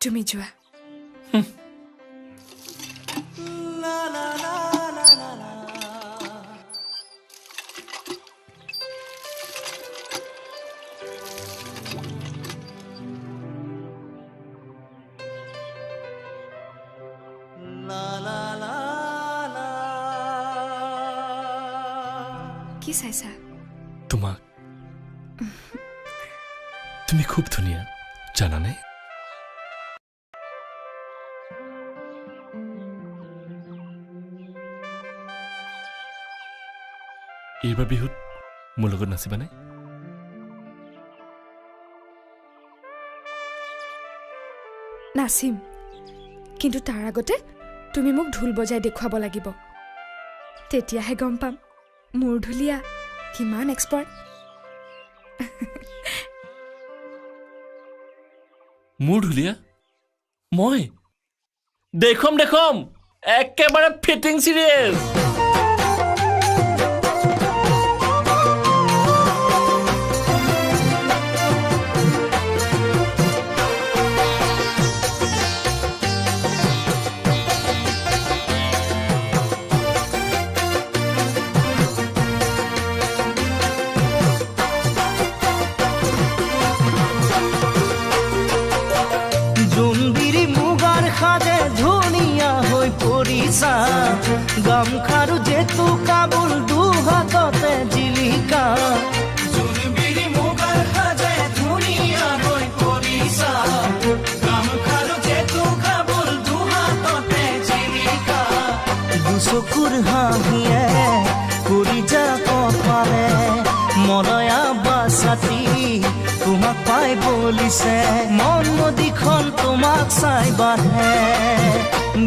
তুমি যোৱা কি চাইছা তোমাক তুমি খুব ধুনীয়া জানানে এইবাৰ বিহুত মোৰ লগত নাচিবানে নাচিম কিন্তু তাৰ আগতে তুমি মোক ঢোল বজাই দেখুৱাব লাগিব তেতিয়াহে গম পাম মোৰ ঢুলীয়া কিমান এক্সপাৰ্ট মোৰ ঢুলীয়া মই দেখম একেবাৰে ফিটিং চিৰিয়াছ গামখাৰু যেতু কাবুল দুহাততে জিলিকা জুনবিৰি মুগাৰ সাজে ধুনীয়া হৈ পৰিছা গামখাৰু যেতু কাবুল দুহাততে জিলিকা দুচকুৰ হাঁহিয়ে কৰি যা কপালে মৰয়া বাছাতি তোমাক পাই বলিছে মন নদীখন তোমাক চাই বাঢ়ে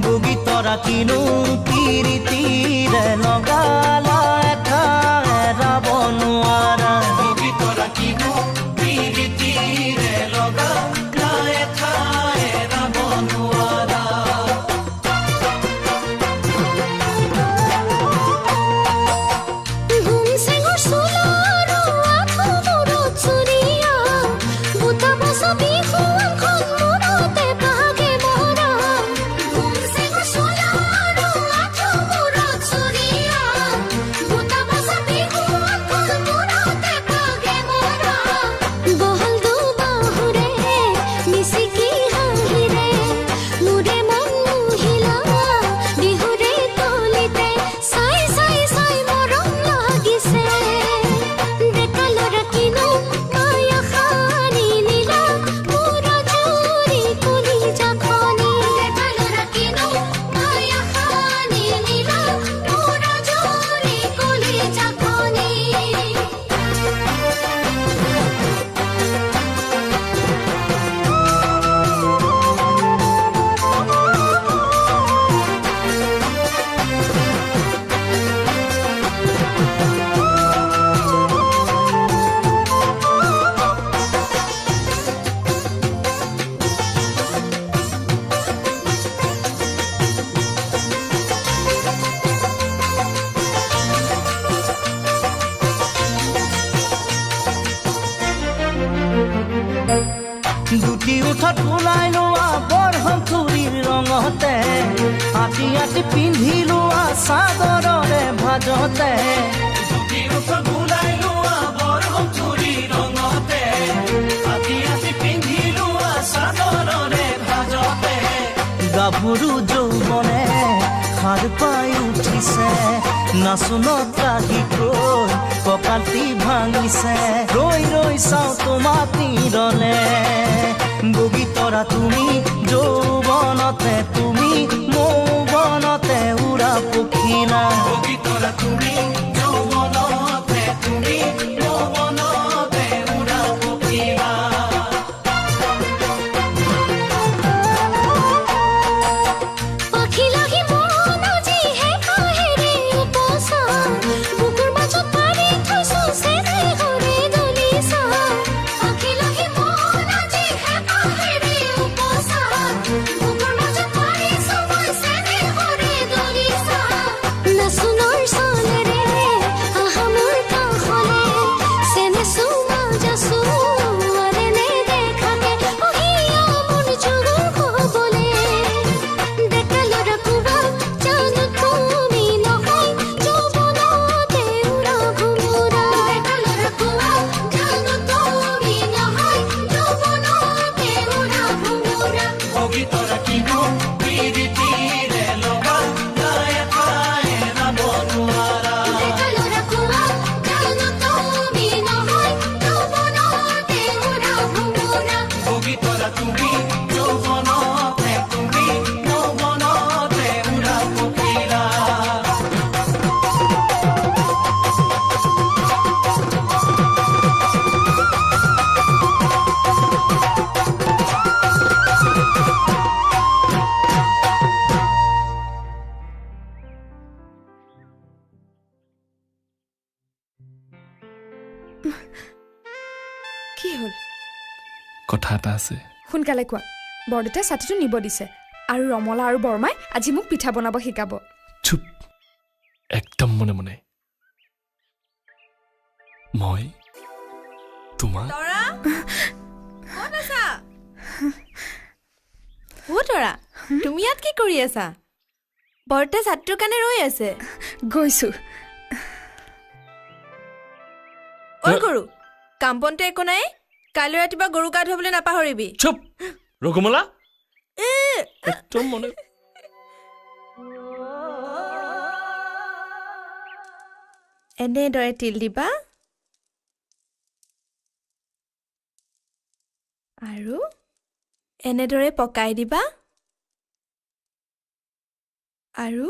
বগী তৰা কিনো তিৰি তিৰে লগালা এটা এৰাব নোৱাৰা বগী তৰা কিনো তিৰি তিৰে লগালা এটা এৰাব নোৱাৰা দুটি উঠত ওলাই লোৱা বৰহম থুৰিৰ ৰঙতে আটি আটি পিন্ধি লোৱা চাদৰৰে ভাজতে দুটি উঠত ওলাই লোৱা বৰহম থুৰিৰ ৰঙতে আটি আটি পিন্ধি লোৱা চাদৰৰে ভাজতে গাভৰু যৌৱনে সাৰ পাই উঠিছে নাচোনত ৰাগিকৈ কঁকালটি ভাঙিছে ৰৈ ৰৈ চাওঁ তোমাক তীৰলে বগী তৰা তুমি যৌৱনতে তুমি মৌৱনতে উৰা পখিলা বগী তৰা তুমি যৌৱন কি হ'ল কথা এটা আছে সোনকালে কোৱা বৰদেউতাই ছাতিটো নিব দিছে আৰু ৰমলা আৰু বৰমাই আজি মোক পিঠা বনাব শিকাব চুপ একদম মনে মনে মই তোমাক তৰা ক'ত আছা অ' তৰা তুমি ইয়াত কি কৰি আছা বৰদেউতাই ছাতিটোৰ কাৰণে ৰৈ আছে গৈছো ঐ গৰু কাম বনতে একো নাই কাইলৈ ৰাতিপুৱা গৰু গা ধুবলৈ নাপাহৰিবি চুপ ৰঘুমলা একদম মনে এনেদৰে তিল দিবা আৰু এনেদৰে পকাই দিবা আৰু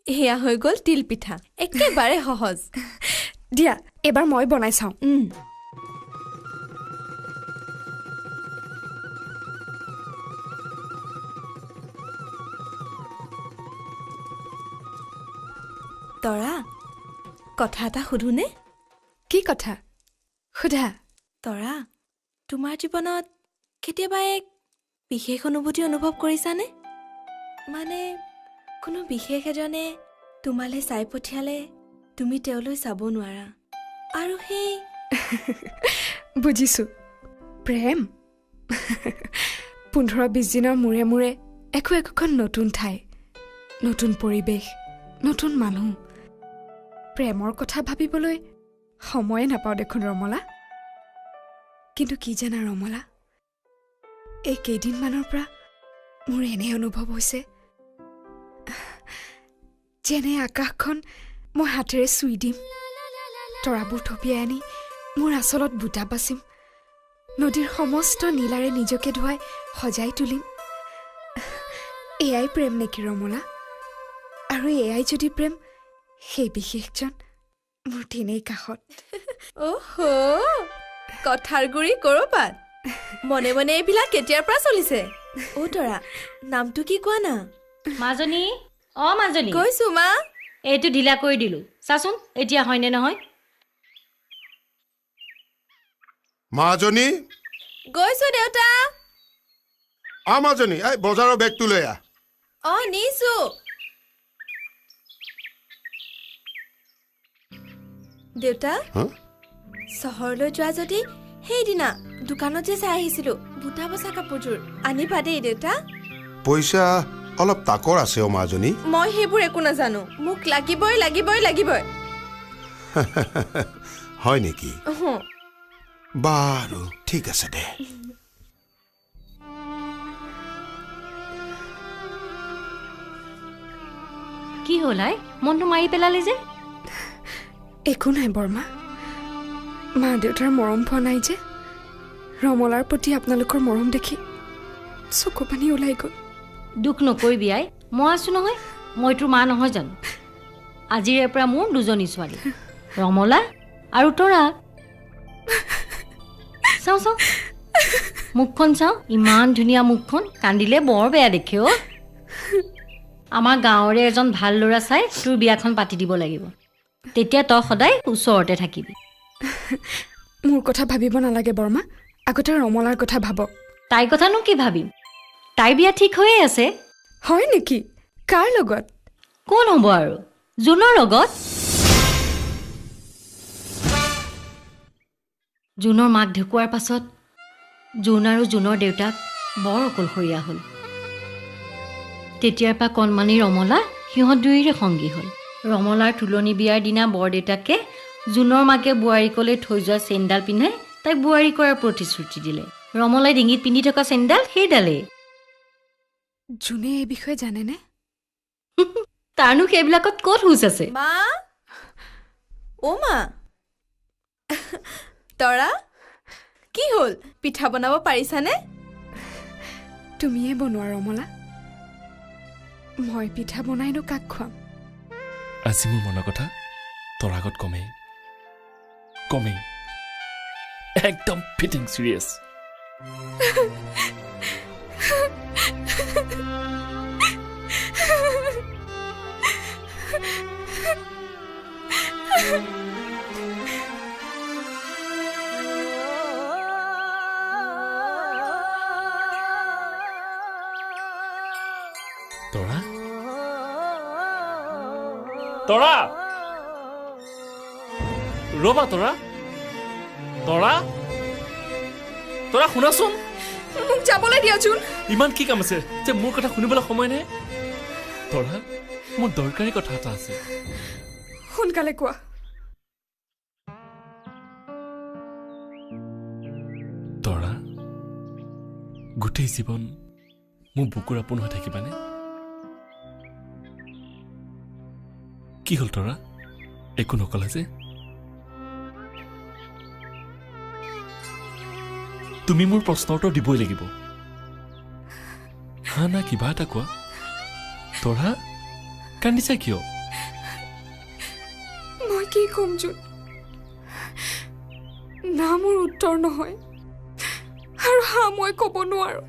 এয়া হৈ গ'ল তিল পিঠা একেবাৰে সহজ দিয়া এবাৰ মই বনাই চাওঁ তৰা কথা এটা সুধোনে কি কথা সোধা তৰা তোমাৰ জীৱনত কেতিয়াবা এক বিশেষ অনুভূতি অনুভৱ কৰিছানে মানে কোনো বিশেষ এজনে তোমালৈ চাই পঠিয়ালে তুমি তেওঁলৈ চাব নোৱাৰা আৰু সেই বুজিছো প্ৰেম 15-20 দিনৰ মূৰে মূৰে একোখন নতুন ঠাই নতুন পৰিৱেশ নতুন মানুহ প্ৰেমৰ কথা ভাবিবলৈ সময়ে নাপাওঁ দেখোন ৰমলা কিন্তু কি জানা ৰমলা এই কেইদিনমানৰ পৰা মোৰ এনে অনুভৱ হৈছে যেনে আকাশখন মই হাতেৰে চুই দিম তৰাবোৰ থপিয়াই আনি মোৰ আচলত বুটা বাচিম নদীৰ সমস্ত নীলাৰে নিজকে ধুৱাই সজাই তুলিম এয়াই প্ৰেম নেকি ৰমলা আৰু এয়াই যদি প্ৰেম সেই বিশেষজন মোৰ তেনেই কাষত অহো কথাৰ গুৰি কৰবাত মনে মনে এইবিলাক কেতিয়াৰ পৰা চলিছে অ' তৰা নামটো কি কোৱা না মাজনী অ মাজনী কৈছো মা এইটো ঢিলা কৰি দিলো চাচোন এতিয়া হয়নে নহয় মাজনী গৈছো দেউতা মাজনী এই বজাৰৰ বেগটো লৈ আহ অ নিছো দেউতা চহৰলৈ যোৱা যদি সেইদিনা দোকানত যে চাই আহিছিলো বুটা বচা কাপোৰযোৰ আনিবা দেই দেউতা পইচা অলপ তাকৰ আছে মাজনী মই সেইবোৰ একো নাজানো মোক লাগিবই লাগিবই লাগিবই হয় নেকি বাৰু ঠিক আছে দে কি হ'ল আই মনটো মাৰি পেলালি যে একো নাই বৰমা মা দেউতাৰ মৰম পোৱা নাই যে ৰমলাৰ প্ৰতি আপোনালোকৰ মৰম দেখি চকু পানী ওলাই গ'ল দুখ নকৰিবি আই মই আছো নহয় মই তোৰ মা নহয় জানো আজিৰে পৰা মোৰ দুজনী ছোৱালী ৰমলা আৰু তৰা চাওঁ চাওঁ মুখখন চাওঁ ইমান ধুনীয়া মুখখন কান্দিলে বৰ বেয়া দেখে অ আমাৰ গাঁৱৰে এজন ভাল ল'ৰা চাই তোৰ বিয়াখন পাতি দিব লাগিব তেতিয়া তই সদায় ওচৰতে থাকিবি মোৰ কথা ভাবিব নালাগে বৰমা আগতে ৰমলাৰ কথা ভাবক তাইৰ কথানো কি ভাবিম তাইৰ বিয়া ঠিক হৈয়ে আছে হয় নেকি কাৰ লগত কোন হ'ব আৰু জোনৰ লগত জোনৰ মাক ঢুকুৱাৰ পাছত জোন আৰু জোনৰ দেউতাক বৰ অকলশৰীয়া হ'ল তেতিয়াৰ পৰা কণমানি ৰমলা সিহঁত দুয়োৰে সংগী হ'ল ৰমলাৰ তুলনি বিয়াৰ দিনা বৰদেউতাকে জোনৰ মাকে বোৱাৰীকলৈ থৈ যোৱা চেইনডাল পিন্ধাই তাইক বোৱাৰী কৰাৰ প্ৰতিশ্ৰুতি দিলে ৰমলাই ডিঙিত পিন্ধি থকা চেইনডাল সেইডালেই জোনে এই বিষয়ে জানেনে তাৰনো সেইবিলাকত ক'ত হুচ আছে মা অ মা তৰা কি হ'ল পিঠা বনাব পাৰিছানে তুমিয়ে বনোৱা ৰমলা মই পিঠা বনাইনো কাক খুৱাম আজি মোৰ মনৰ কথা তোৰ আগত কমেই একদম ফিটিং চিৰিয়াছ তৰা ৰবা তৰা তৰা তৰা শুনাচোন মোক যাবলৈ দিয়া জোন ইমান কি কাম আছে যে মোৰ কথা শুনিবলৈ সময় নাই তৰা মোৰ দৰকাৰী কথা এটা আছে সোনকালে কোৱা তৰা গোটেই জীৱন মোৰ বুকুৰ আপোন হৈ থাকিবানে কি হ'ল তৰা একো নকলা যে তুমি মোৰ প্ৰশ্নৰ উত্তৰ দিবই লাগিব হা না কিবা এটা কোৱা তৰা কান্দিছা কিয় মই কি কম জোন না মোৰ উত্তৰ নহয় আৰু হা মই ক'ব নোৱাৰো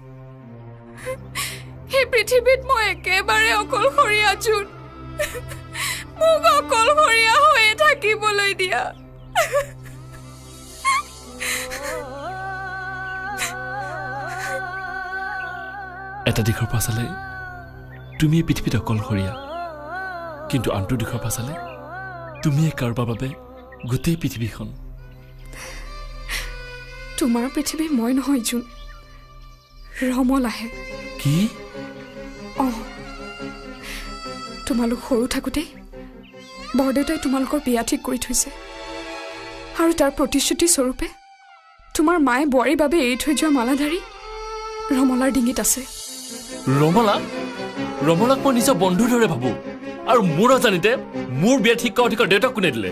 এই পৃথিৱীত মই একেবাৰে অকলশৰীয়া জোন মোক অকলশৰীয়া হৈয়ে থাকিবলৈ দিয়া এটা দিশৰ পৰা চালে তুমি এই পৃথিৱীত অকলশৰীয়া কিন্তু আনটো দিশৰ পৰা চালে তুমিয়ে কাৰোবাৰ বাবে গোটেই পৃথিৱীখন তোমাৰ পৃথিৱী মই নহয় জোন ৰমলাহে কি তোমালোক সৰু থাকোঁতেই বৰদেউতাই তোমালোকৰ বিয়া ঠিক কৰি থৈছে আৰু তাৰ প্ৰতিশ্ৰুতি স্বৰূপে তোমাৰ মায়ে বোৱাৰীৰ বাবে এৰি থৈ যোৱা মালাধাৰী ৰমলাৰ ডিঙিত আছে ৰমলাক মই নিজৰ বন্ধুৰ দৰে ভাবো আৰু মোৰ অজানিতে মোৰ বিয়া ঠিক কৰা অধিকাৰ দেউতাক কোনে দিলে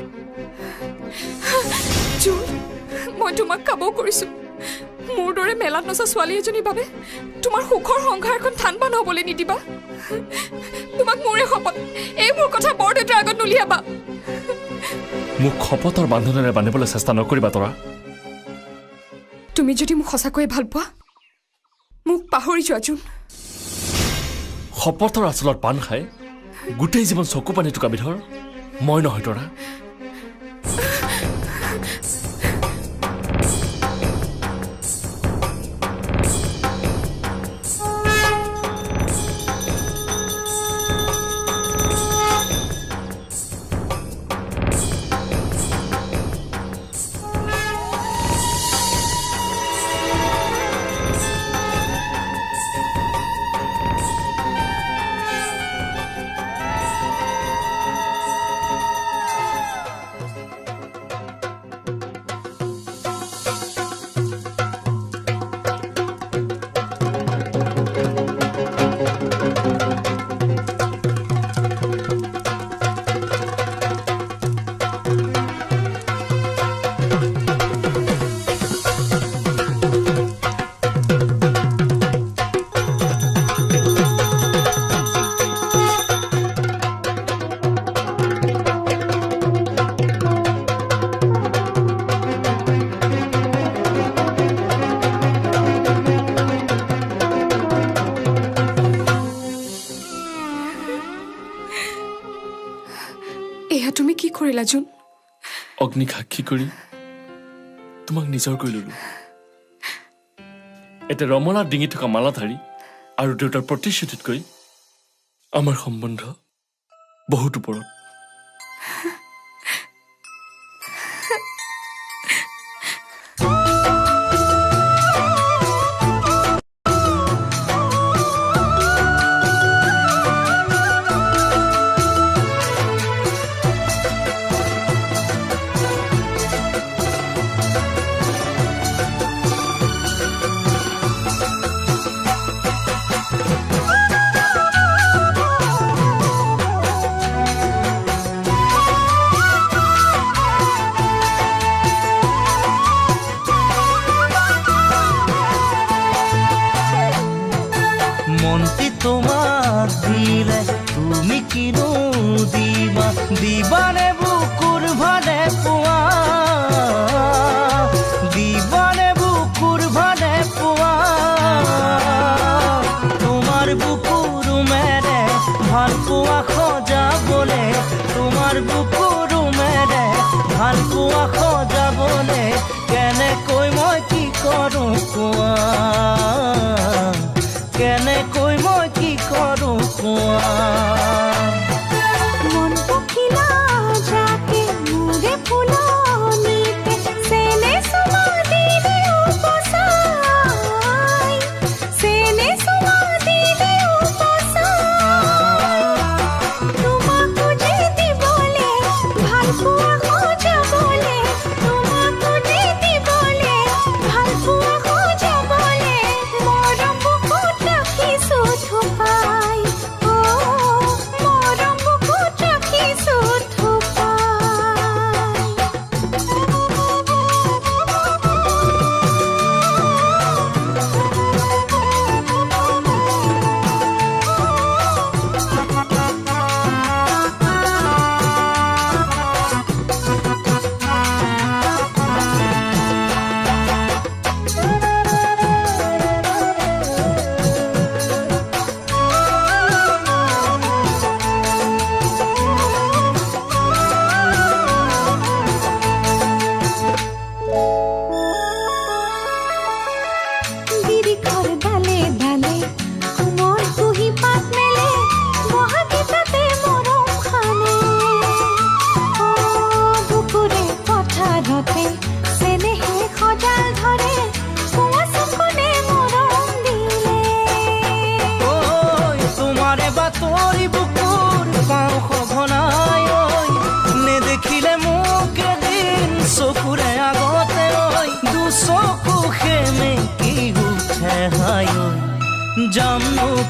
জোন মই তোমাক কাবৌ কৰিছো মোৰ দৰে মেলাত নচা ছোৱালী এজনীৰ বাবে তোমাৰ সুখৰ সংসাৰখন ঠাণ্ডা নহ'বলৈ নিদিবা তোমাক মোৰে শপত এই মোৰ কথা বৰদেউতাৰ আগত নুলিয়াবা মোক শপতৰ বান্ধোনেৰে বান্ধিবলৈ চেষ্টা নকৰিবা তৰা তুমি যদি মোক সঁচাকৈয়ে ভাল পোৱা মোক পাহৰি যোৱা জোন শপতৰ আচলত পাণ খাই গোটেই জীৱন চকু পানী টুকা বিধৰ মই নহয় তৰা তুমি কি কৰিলা জোন অগ্নি সাক্ষী কৰি তোমাক নিজৰ কৰি ললো এটা ৰমলাৰ ডিঙি থকা মালাধাৰী আৰু দেউতাৰ প্ৰতিশ্ৰুতিতকৈ আমাৰ সম্বন্ধ বহুত ওপৰত মনটি তোমাক দিলে তুমি কিনো দিবা দিবানে বুকুৰ ভালে পোৱা দিবানে বুকুৰ ভালে পোৱা তোমাৰ বুকুৰ মেৰে ভাল পোৱা খজাবলে তোমাৰ বুকুৰ মেৰে ভাল পোৱা খজাবলে কেনেকৈ মই কি কৰো কোৱা কেনেকৈ মই কি কৰো কোৱা মন পখিলা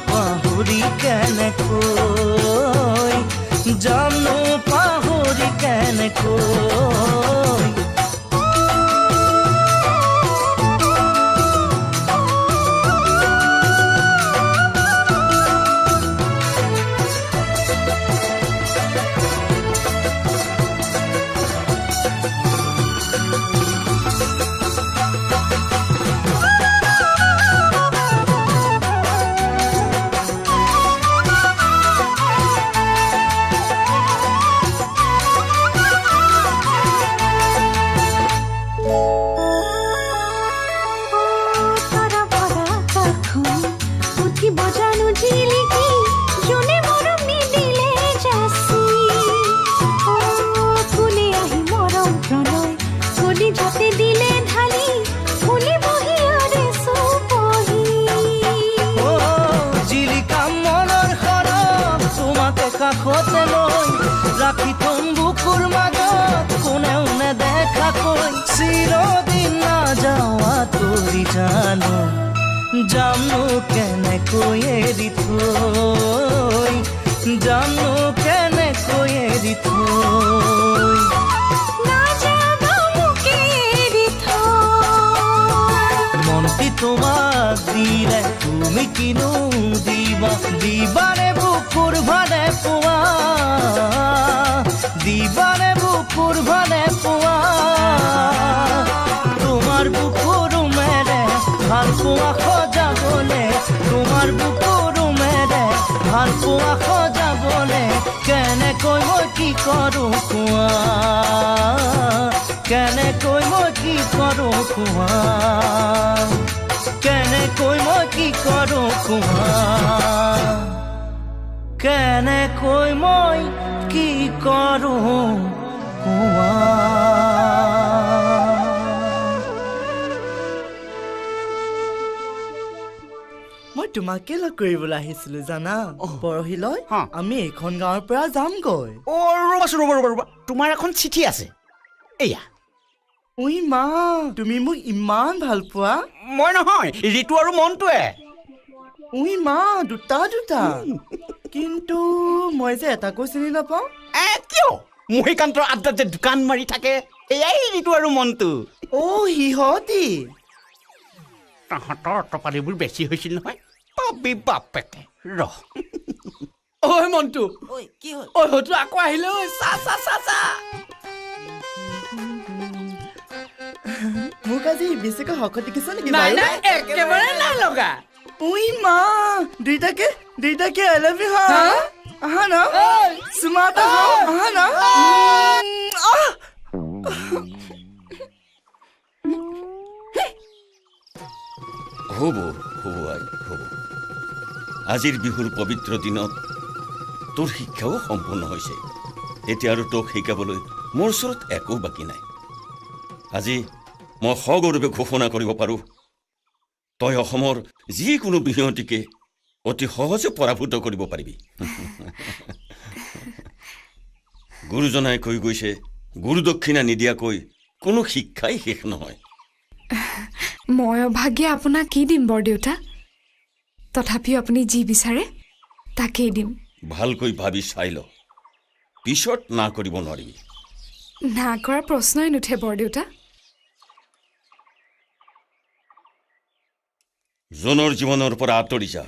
পাহৰি কেনেকৈ জানো পাহৰি কেনেকৈ কাষতে লৈ ৰাখি থম বুকুৰ মাজত কোনেও নেদেখাকৈ চিৰদিন নাযাৱা তোৰি জানো জানো কেনেকৈ এৰি থৈ জানো কেনেকৈ এৰি থৈ মনটি তোমাক দিলে তুমি কিনো দিবা দিবাৰে বুকুৰ ভালে পোৱা দিবাৰে বুকুৰ ভালে পোৱা তোমাৰ বুকুৰ মেৰে ভাল পোৱা সজাবলে তোমাৰ বুকুৰ মেৰে ভাল পোৱা সজাবলে কেনেকৈ মই কি কৰোঁ কোৱা কেনেকৈ মই কি কৰোঁ কোৱা কেনেকৈ মই কি কৰোঁ কোৱা কেনেকৈ মই কি কৰোঁ কোৱা মই তোমাকে লগ কৰিবলৈ আহিছিলো জানা পৰহিলৈ আমি এইখন গাঁৱৰ পৰা যামগৈ ৰ'বা তোমাৰ এখন চিঠি আছে এয়া উই মা তুমি মোক ইমান ভাল পোৱা মই নহয় ঋতু আৰু মনটোৱে উই মা দুটা দুটা কিন্তু মই যে এটাকৈ চিনি নাপাওঁ কিয় মহিকান্তৰ আড্ডাত যে দোকান মাৰি থাকে এয়াই ঋতু আৰু মনটো সিহঁতি তাহাঁতৰ টপালিবোৰ বেছি হৈছিল নহয় পাবি বাপেকে ৰহ ঐ মনটো কি হ'ল ঐ হয়তো আকৌ আহিলে ঐ চা চা চা চা মোক আজি বেছিকৈ শকত দেখিছ নেকি নাই নাই একেবাৰে নাই লগা উই মা দুইটাকে আই লাভ ইউ হা আহা না সুমাতা আহা না হ'ব আই হ'ব আজিৰ বিহুৰ পবিত্ৰ দিনত তোৰ শিক্ষাও সম্পূৰ্ণ হৈছে এতিয়া আৰু তোক শিকাবলৈ মোৰ ওচৰত একো বাকী নাই আজি মই সগৌৰৱে ঘোষণা কৰিব পাৰোঁ তই অসমৰ যিকোনো বিহুৱতীকে অতি সহজে পৰাভূত কৰিব পাৰিবি গুৰুজনাই কৈ গৈছে গুৰুদক্ষিণা নিদিয়াকৈ কোনো শিক্ষাই শেষ নহয় মই অভাগীয়ে আপোনাক কি দিম বৰদেউতা তথাপিও আপুনি যি বিচাৰে তাকেই দিম ভালকৈ ভাবি চাই ল পিছত না কৰিব নোৱাৰিবি না কৰাৰ প্ৰশ্নই নুঠে বৰদেউতা জনৰ জীৱনৰ পৰা আঁতৰি যা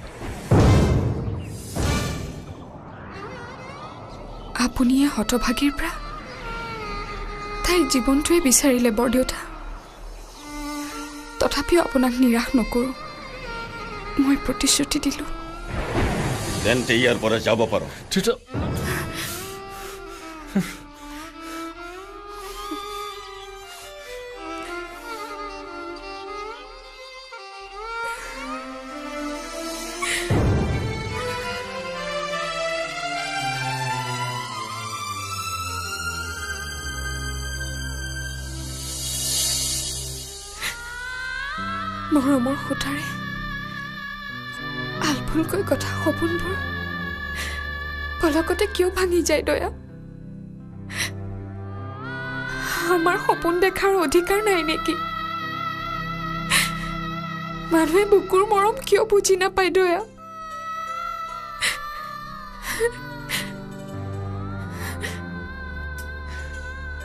আপুনিয়ে হতভাগীৰ পৰা তাইৰ জীৱনটোৱে বিচাৰিলে বৰদেউতা তথাপিও আপোনাক নিৰাশ নকৰোঁ মই প্ৰতিশ্ৰুতি দিলোঁ তেন্তে ইয়াৰ পৰা যাব পাৰোঁ মৰমৰ সূতাৰে আলফুলকৈ কথা সপোনবোৰ পলকতে কিয় ভাঙি যায় দয়া আমাৰ সপোন দেখাৰ অধিকাৰ নাই নেকি মানুহে বুকুৰ মৰম কিয় বুজি নাপায় দয়া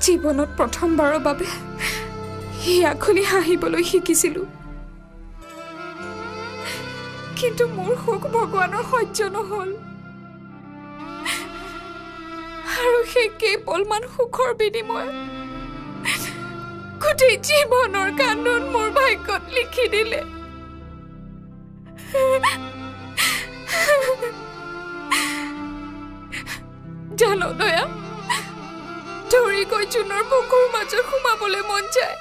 জীৱনত প্ৰথমবাৰৰ বাবে হিয়া খুলি হাঁহিবলৈ শিকিছিলোঁ কিন্তু মোৰ সুখ ভগৱানৰ সহ্য নহ'ল আৰু সেই কেইপলমান সুখৰ বিনিময়ত গোটেই জীৱনৰ কান্দোন মোৰ ভাগ্যত লিখি দিলে জানো দয়া ধৰি গৈ জোনৰ বুকুৰ মাজত সোমাবলৈ মন যায়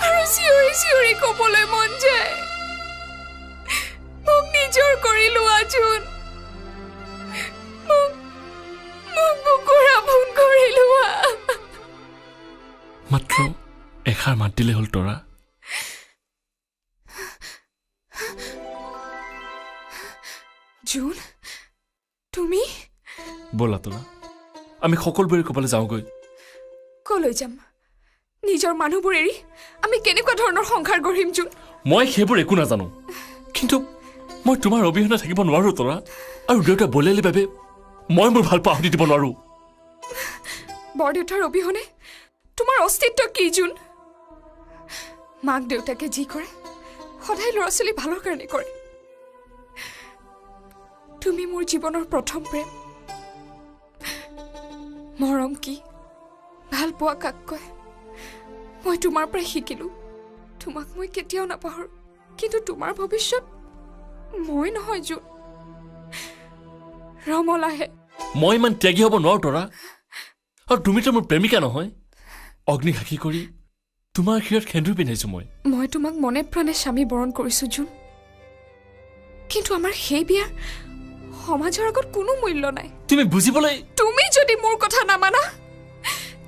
আৰু চিঞৰি চিঞৰি ক'বলৈ মন যায় মোক নিজৰ কৰি লোৱা জোন মোক বুকুৰ আপোন কৰি লোৱা মাত্ৰ এষাৰ মাত দিলে হ'ল তৰা জোন তুমি ব'লা তৰা আমি সকলোবোৰে ক'বলৈ যাওঁগৈ কলৈ যাম নিজৰ মানুহবোৰ এৰি আমি কেনেকুৱা ধৰণৰ সংসাৰ গঢ়িম জোন মই সেইবোৰ একো নাজানো কিন্তু মই তোমাৰ অবিহনে থাকিব নোৱাৰো তৰা আৰু দেউতা বলিয়ালি বাবে মই মোৰ ভাল পাহৰি দিব নোৱাৰো বৰদেউতাৰ অবিহনে তোমাৰ অস্তিত্ব কি জোন মাক দেউতাকে যি কৰে সদায় ল'ৰা ছোৱালী ভালৰ কাৰণে কৰে তুমি মোৰ জীৱনৰ প্ৰথম প্ৰেম মৰম কি ভাল পোৱা কাক কয় মই তোমাৰ পৰাই শিকিলো তোমাক মই কেতিয়াও নাপাহৰো কিন্তু তোমাৰ ভৱিষ্যত মই নহয় জোন ৰমলাহে মই ইমান ত্যাগী হ'ব নোৱাৰো তৰা আৰু তুমিতো মোৰ প্ৰেমিকা নহয় অগ্নি সাক্ষী কৰি তোমাৰ শিৰত সেন্দুৰ পিন্ধাইছো মই তোমাক মনে প্ৰাণে স্বামী বৰণ কৰিছো জোন কিন্তু আমাৰ সেই বিয়াৰ সমাজৰ আগত কোনো মূল্য নাই তুমি বুজিবলৈ তুমি যদি মোৰ কথা নামানা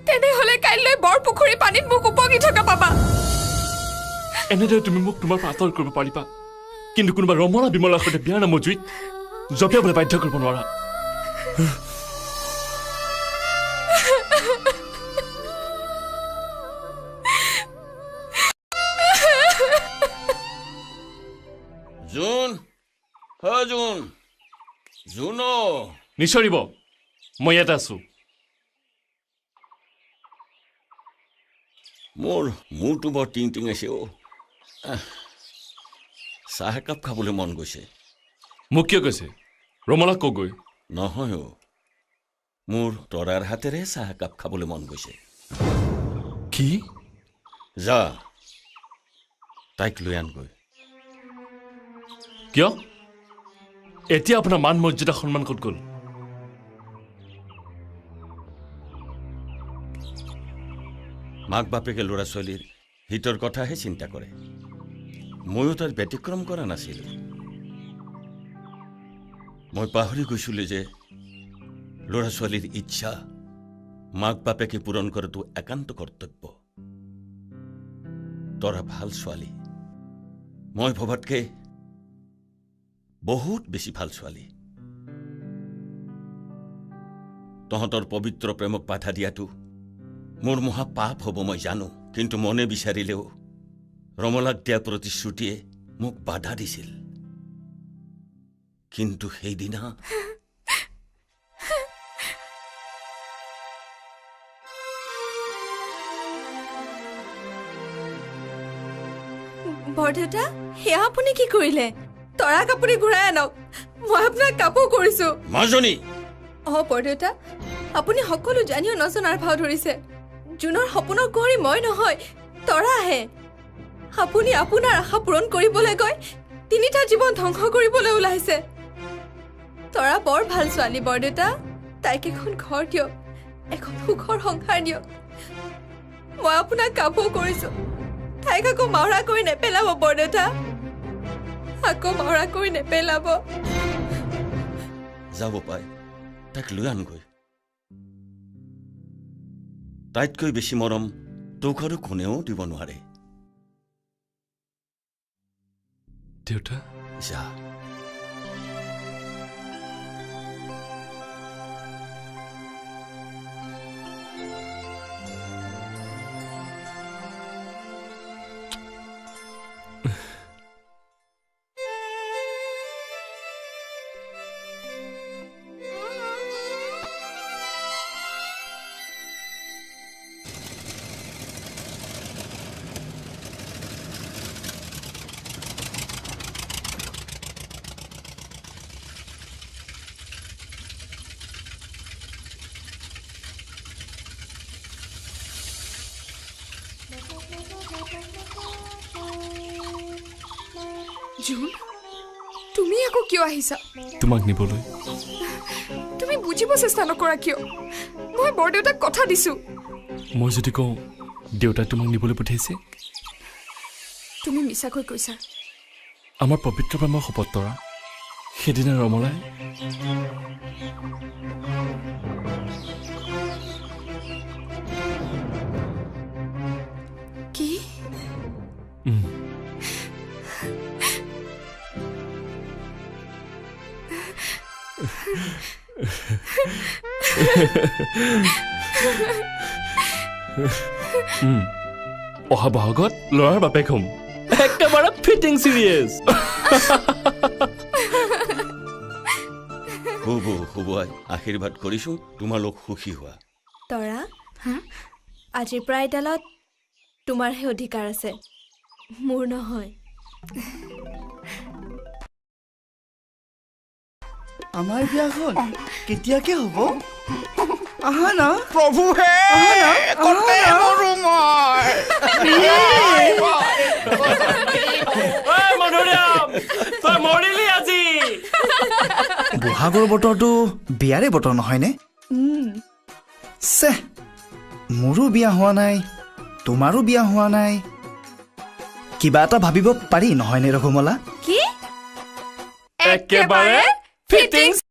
তেনেহ'লে কাইলৈ বৰ পুখুৰী পানীত মোক উপঙি থকা পাবা এনেদৰে তুমি মোক তোমাৰ পৰা আঁতৰ কৰিব পাৰিবা কিন্তু কোনোবা ৰমলা বিমলাৰ সৈতে বিয়াৰ নামৰ জুইত জপিয়াবলৈ বাধ্য কৰিব নোৱাৰা জোন জোন জোন নিচৰিব মই ইয়াতে আছো মোৰটো বৰ টিং টিং আছে চাহ একাপ খাবলৈ মন গৈছে মোক কিয় কৈছে ৰমলাক কগৈ নহয় মোৰ তৰাৰ হাতেৰে চাহ একাপ খাবলৈ মন গৈছে কি যা তাইক লৈ আনগৈ কিয় এতিয়া আপোনাৰ মান মৰ্যাদা সন্মান ক'ত গ'ল মাক বাপেকে ল'ৰা ছোৱালীৰ হিতৰ কথাহে চিন্তা কৰে ময়ো তাৰ ব্যতিক্ৰম কৰা নাছিলোঁ মই পাহৰি গৈছিলোঁ যে ল'ৰা ছোৱালীৰ ইচ্ছা মাক বাপেকে পূৰণ কৰাটো একান্ত কৰ্তব্য তৰা ভাল ছোৱালী মই ভবাতকে বহুত বেছি ভাল ছোৱালী তহঁতৰ পবিত্ৰ প্ৰেমক বাধা দিয়াটো মোৰ মহা পাপ হ'ব মই জানো কিন্তু মনে বিচাৰিলেও ৰমলাক দিয়া প্ৰতিশ্ৰুতিয়ে মোক বাধা দিছিল কিন্তু সেইদিনা বৰদেউতা সেয়া আপুনি কি কৰিলে তৰাক আপুনি ঘূৰাই আনক মই আপোনাক কাপোৰ কৰিছো মাজনী বৰদেউতা আপুনি সকলো জানিও নজনাৰ ভাও ধৰিছে জোনৰ সপোনৰ কুঁৱৰী মই নহয় তৰা আহে আপুনি আপোনাৰ আশা পূৰণ কৰিবলৈ গৈ তিনিটা জীৱন ধ্বংস কৰিবলৈ ওলাইছে তৰা বৰ ভাল ছোৱালী বৰদেউতা তাইক এখন ঘৰ দিয়ক এখন সুখৰ সংসাৰ দিয়ক মই আপোনাক কাপোৰ কৰিছো তাইক আকৌ মাউৰা কৰি নেপেলাব বৰদেউতা আকৌ মাউৰা কৰি নেপেলাব যাব পাই তাইক লৈ আনগৈ তাইতকৈ বেছি মৰম তোক আৰু কোনেও দিব নোৱাৰে দেউতা যা জোন তুমি আকৌ কিয় আহিছা তোমাক নিবলৈ তুমি বুজিব চেষ্টা নকৰা কিয় মই বৰদেউতাক কথা দিছো মই যদি কওঁ দেউতাই তোমাক নিবলৈ পঠিয়াইছে তুমি মিছাকৈ কৈছা আমাৰ পবিত্ৰ প্ৰেমৰ শপত তৰা সেইদিনা ৰমলাই কি অহা বহাগত ল'ৰাৰ বাপেক হ'ম একেবাৰে ফিটিং চিৰিয়াছ শুবুৱাই আশীৰ্বাদ কৰিছোঁ তোমালোক সুখী হোৱা তৰা আজিৰ পৰা এডালত তোমাৰহে অধিকাৰ আছে মোৰ নহয় আমাৰ বিয়াখন কেতিয়াকে হ'ব আহা না প্ৰভু হে কতে মৰো মই তই মৰিলি আজি বহাগৰ বতৰটো বিয়াৰে বতৰ নহয়নে চেহ মোৰো বিয়া হোৱা নাই তোমাৰো বিয়া হোৱা নাই কিবা এটা ভাবিব পাৰি নহয়নে ৰঘুমলা কি একেবাৰে ফিটিং